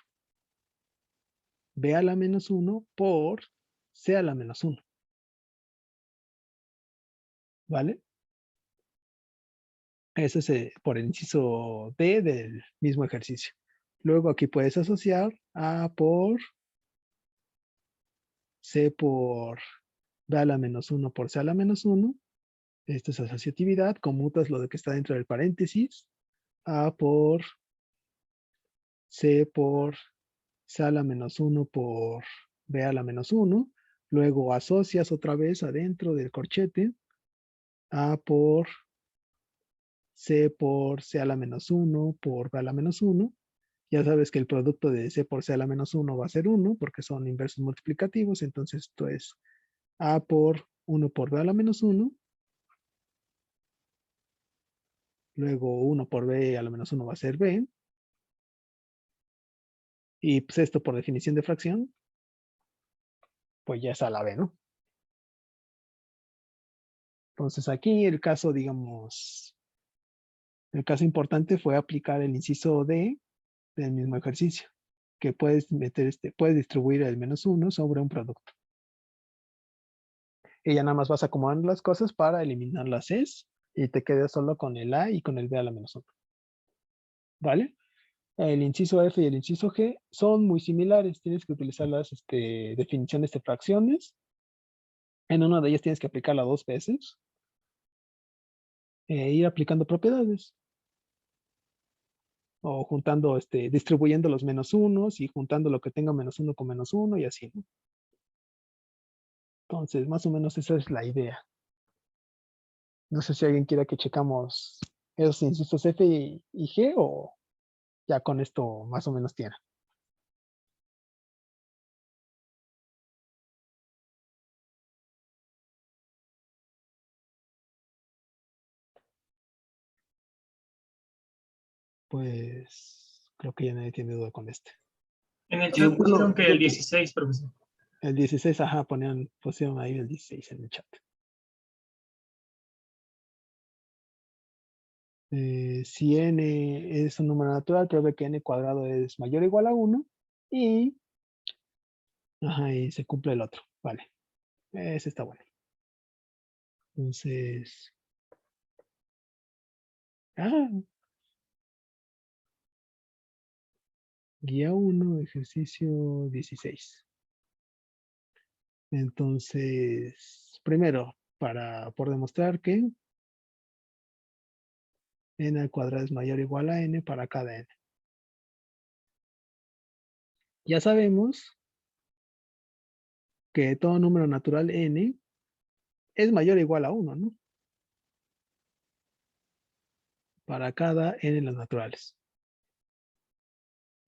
B a la menos 1 por C a la menos 1. ¿Vale? Eso es por el inciso D del mismo ejercicio. Luego aquí puedes asociar A por C por B a la menos 1 por C a la menos 1. Esto es asociatividad. Conmutas lo de que está dentro del paréntesis. A por C por C a la menos 1 por B a la menos 1. Luego asocias otra vez adentro del corchete A por C a la menos 1 por B a la menos 1. Ya sabes que el producto de C por C a la menos 1 va a ser 1 porque son inversos multiplicativos. Entonces esto es A por 1 por B a la menos 1. Luego 1 por B a la menos 1 va a ser B. Y pues esto por definición de fracción, pues ya es a la B, ¿no? Entonces aquí el caso, digamos, el caso importante fue aplicar el inciso D del mismo ejercicio, que puedes meter puedes distribuir el menos 1 sobre un producto. Y ya nada más vas acomodando las cosas para eliminar las Cs y te quedas solo con el A y con el B a la menos 1. ¿Vale? El inciso F y el inciso G son muy similares. Tienes que utilizar las definiciones de fracciones. En una de ellas tienes que aplicarla 2 veces. E ir aplicando propiedades. O juntando, distribuyendo los menos unos y juntando lo que tenga menos 1 con menos 1 y así, ¿no? Entonces, más o menos esa es la idea. No sé si alguien quiera que checamos esos incisos F y G o ya con esto más o menos tiene. Pues creo que ya nadie tiene duda con este. En el chat pusieron que el 16, profesor. El 16, ajá, pusieron ahí el 16 en el chat. Si n es un número natural, pruebe que n cuadrado es mayor o igual a 1 y, y se cumple el otro. Vale, ese está bueno. Entonces, guía 1, ejercicio 16. Entonces, primero, por demostrar que n al cuadrado es mayor o igual a n para cada n. Ya sabemos que todo número natural n es mayor o igual a 1, ¿no? Para cada n en las naturales.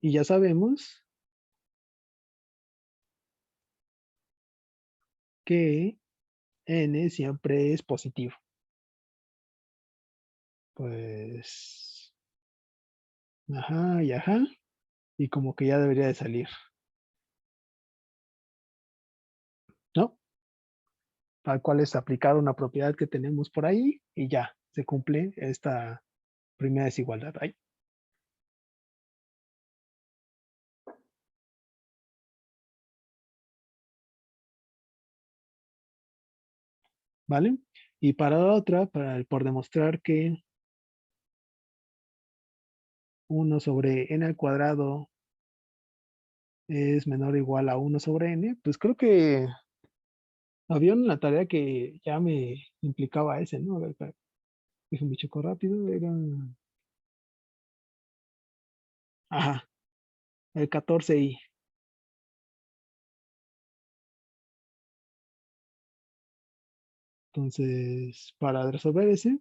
Y ya sabemos que n siempre es positivo. Pues, y como que ya debería de salir, ¿no? Tal cual es aplicar una propiedad que tenemos por ahí y ya se cumple esta primera desigualdad. Ahí. ¿Vale? Y para la otra, por demostrar que 1 sobre n al cuadrado es menor o igual a 1 sobre n, pues creo que había una tarea que ya me implicaba ese, ¿no? A ver, déjenme checo rápido, era... Ajá, el 14i. Entonces, para resolver ese,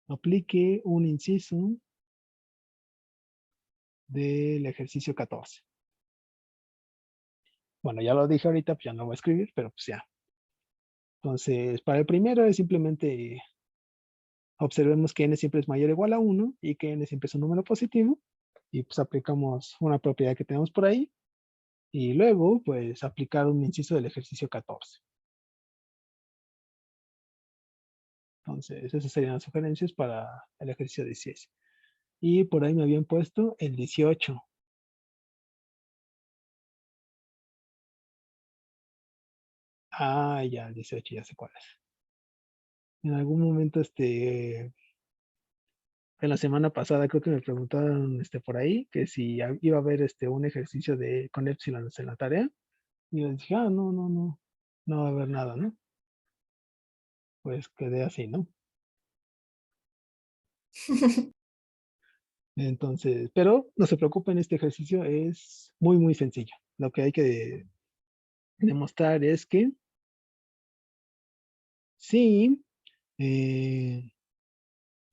aplique un inciso del ejercicio 14. Bueno, ya lo dije ahorita, pues ya no lo voy a escribir, pero pues ya. Entonces, para el primero es simplemente observemos que n siempre es mayor o igual a 1 y que n siempre es un número positivo. Y pues aplicamos una propiedad que tenemos por ahí. Y luego, pues aplicar un inciso del ejercicio 14. Entonces, esas serían las sugerencias para el ejercicio 16. Y por ahí me habían puesto el 18. Ya, el 18, ya sé cuál es. En algún momento, en la semana pasada creo que me preguntaron por ahí que si iba a haber un ejercicio con epsilon en la tarea. Y les dije, no va a haber nada, ¿no? Pues quedé así, ¿no? Entonces, pero no se preocupen, este ejercicio es muy, muy sencillo. Lo que hay que demostrar es que si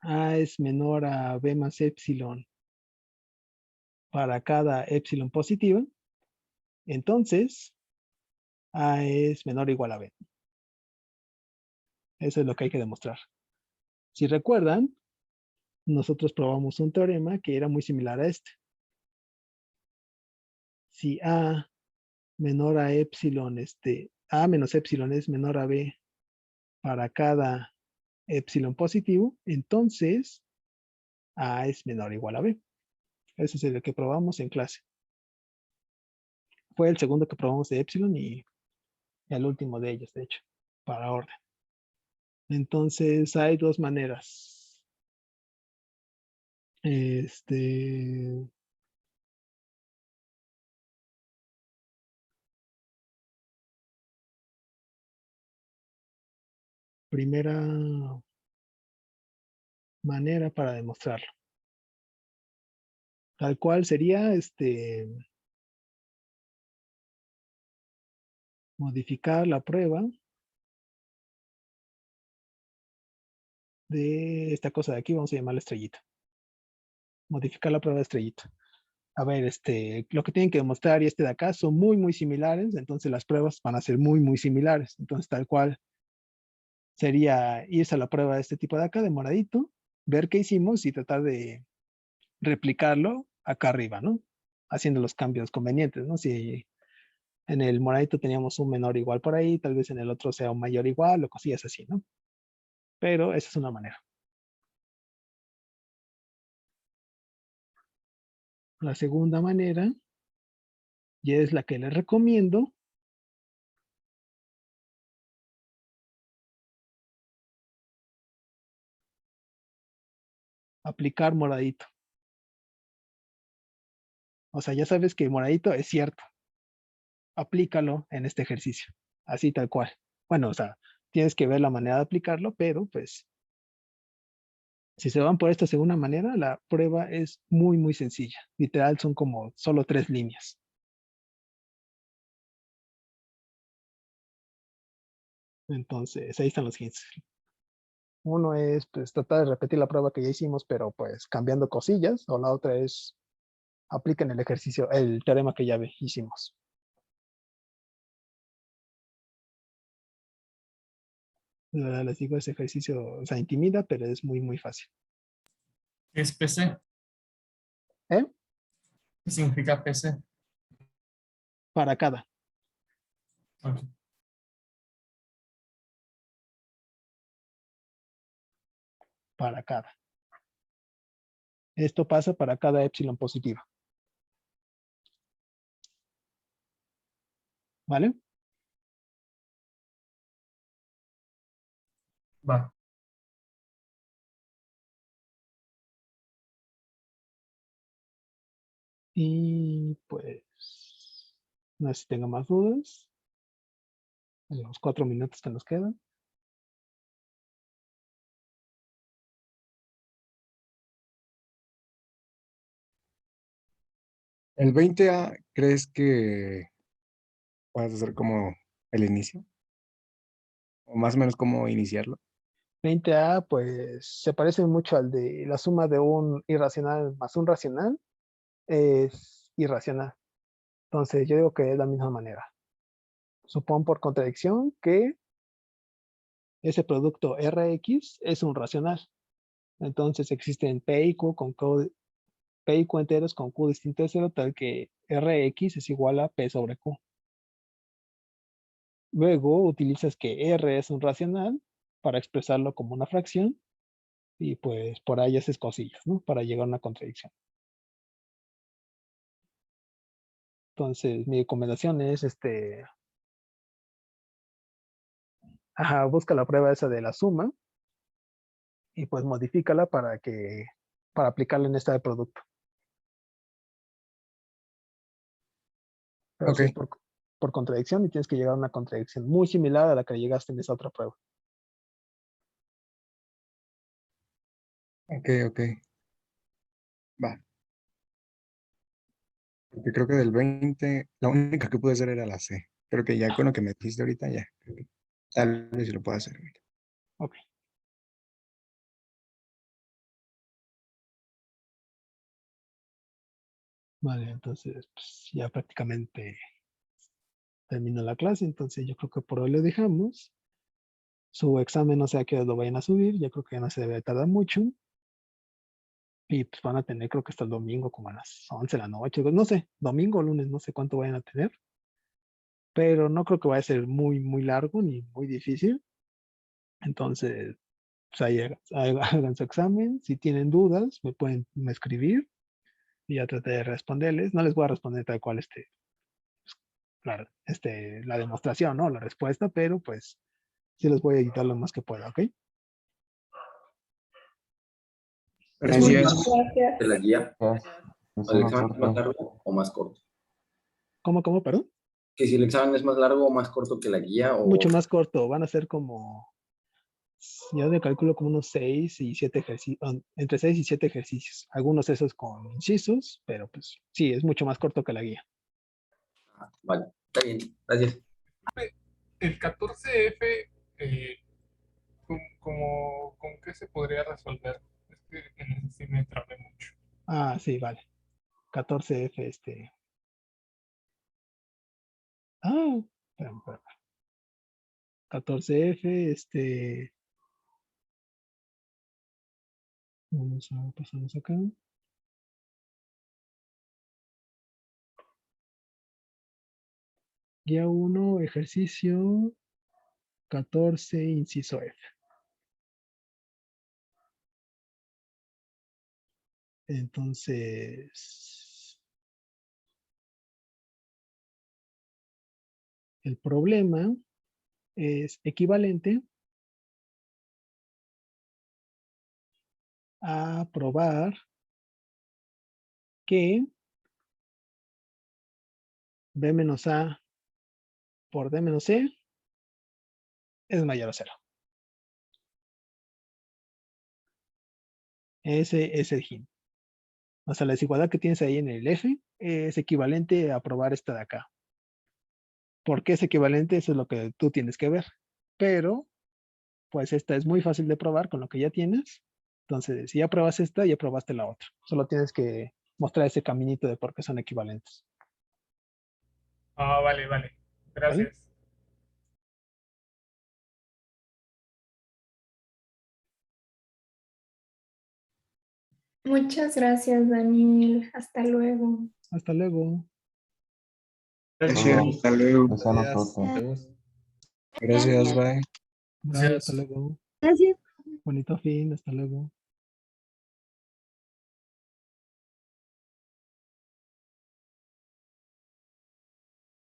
A es menor a B más epsilon para cada epsilon positivo, entonces A es menor o igual a B. Eso es lo que hay que demostrar. Si recuerdan, nosotros probamos un teorema que era muy similar a este. Si A menor a epsilon, A menos epsilon es menor a B para cada epsilon positivo, entonces A es menor o igual a B. Ese es el que probamos en clase. Fue el segundo que probamos de epsilon y el último de ellos, de hecho, para orden. Entonces hay dos maneras. Primera manera para demostrarlo. Tal cual sería modificar la prueba de esta cosa de aquí, vamos a llamarla estrellita. Modificar la prueba de estrellita. A ver, lo que tienen que demostrar y este de acá son muy, muy similares, entonces las pruebas van a ser muy, muy similares. Entonces, tal cual sería irse a la prueba de este tipo de acá, de moradito, ver qué hicimos y tratar de replicarlo acá arriba, ¿no? Haciendo los cambios convenientes, ¿no? Si en el moradito teníamos un menor igual por ahí, tal vez en el otro sea un mayor igual o cosillas así, ¿no? Pero esa es una manera. La segunda manera, y es la que les recomiendo, aplicar moradito. O sea, ya sabes que moradito es cierto. Aplícalo en este ejercicio. Así tal cual. Bueno, o sea, tienes que ver la manera de aplicarlo, pero pues, si se van por esta segunda manera, la prueba es muy, muy sencilla. Literal, son como solo 3 líneas. Entonces, ahí están los hints. Uno es, pues, tratar de repetir la prueba que ya hicimos, pero pues cambiando cosillas. O la otra es, apliquen el ejercicio, el teorema que ya hicimos. Les digo, ese ejercicio, o sea, intimida, pero es muy, muy fácil. ¿Qué es PC? ¿Eh? ¿Qué significa PC? Para cada. Ok. Para cada. Esto pasa para cada epsilon positiva. ¿Vale? Va. Y pues, no sé si tengo más dudas. En los 4 minutos que nos quedan. ¿El 20A crees que puedas hacer como el inicio? O más o menos cómo iniciarlo. 20A, pues se parece mucho al de la suma de un irracional más un racional es irracional. Entonces yo digo que es la misma manera. Supón por contradicción que ese producto Rx es un racional. Entonces existen P y Q con Q, P y Q enteros con Q distinto de cero, tal que Rx es igual a P sobre Q. Luego utilizas que R es un racional para expresarlo como una fracción y pues por ahí haces cosillas, ¿no? Para llegar a una contradicción. Entonces, mi recomendación es, busca la prueba esa de la suma y pues modifícala para aplicarla en esta de producto. Pero Ok, si es por contradicción y tienes que llegar a una contradicción muy similar a la que llegaste en esa otra prueba. ok, ok. Va. Porque creo que del 20, la única que pude hacer era la C. Creo que ya con lo que me dijiste ahorita, ya. Creo que tal vez sí lo puedo hacer ahorita. Ok. Vale, entonces pues, ya prácticamente terminó la clase, entonces yo creo que por hoy lo dejamos. Su examen no sé a qué hora lo vayan a subir, yo creo que ya no se debe tardar mucho. Y pues van a tener creo que hasta el domingo como a las 11 de la noche, no sé, domingo o lunes, no sé cuánto vayan a tener. Pero no creo que vaya a ser muy, muy largo ni muy difícil. Entonces, pues ahí hagan su examen. Si tienen dudas, me pueden escribir y ya traté de responderles. No les voy a responder tal cual claro, la demostración, ¿no? La respuesta, pero pues sí les voy a editar lo más que pueda, ¿ok? ¿Es más Gracias. largo que la guía? Ya, es ¿El una examen es más corta. largo o más corto? ¿Cómo, perdón? Que si el examen es más largo o más corto que la guía o... Mucho más corto, van a ser como, yo de cálculo como unos 6 y 7 ejercicios, entre 6 y 7 ejercicios. Algunos esos con incisos, pero pues sí, es mucho más corto que la guía. Ah, vale, está bien, gracias. El 14F, ¿con qué se podría resolver? Es que en ese sí me trabé mucho. Ah, sí, vale. 14F, Ah, espérame. 14F, vamos a pasarnos acá. Guía 1, ejercicio 14, inciso F. Entonces, el problema es equivalente a probar que B menos A por D menos C es mayor a 0. Ese es el hint. O sea, la desigualdad que tienes ahí en el F es equivalente a probar esta de acá. ¿Por qué es equivalente? Eso es lo que tú tienes que ver. Pero, pues esta es muy fácil de probar con lo que ya tienes. Entonces, si ya pruebas esta, ya probaste la otra. Solo tienes que mostrar ese caminito de por qué son equivalentes. Ah, vale. ¿Vale? Gracias. Muchas gracias, Daniel. Hasta luego. Hasta luego. Gracias. Hasta luego. Esa no corta. Gracias, bye. Bye, hasta luego. Gracias. Bonito fin, hasta luego.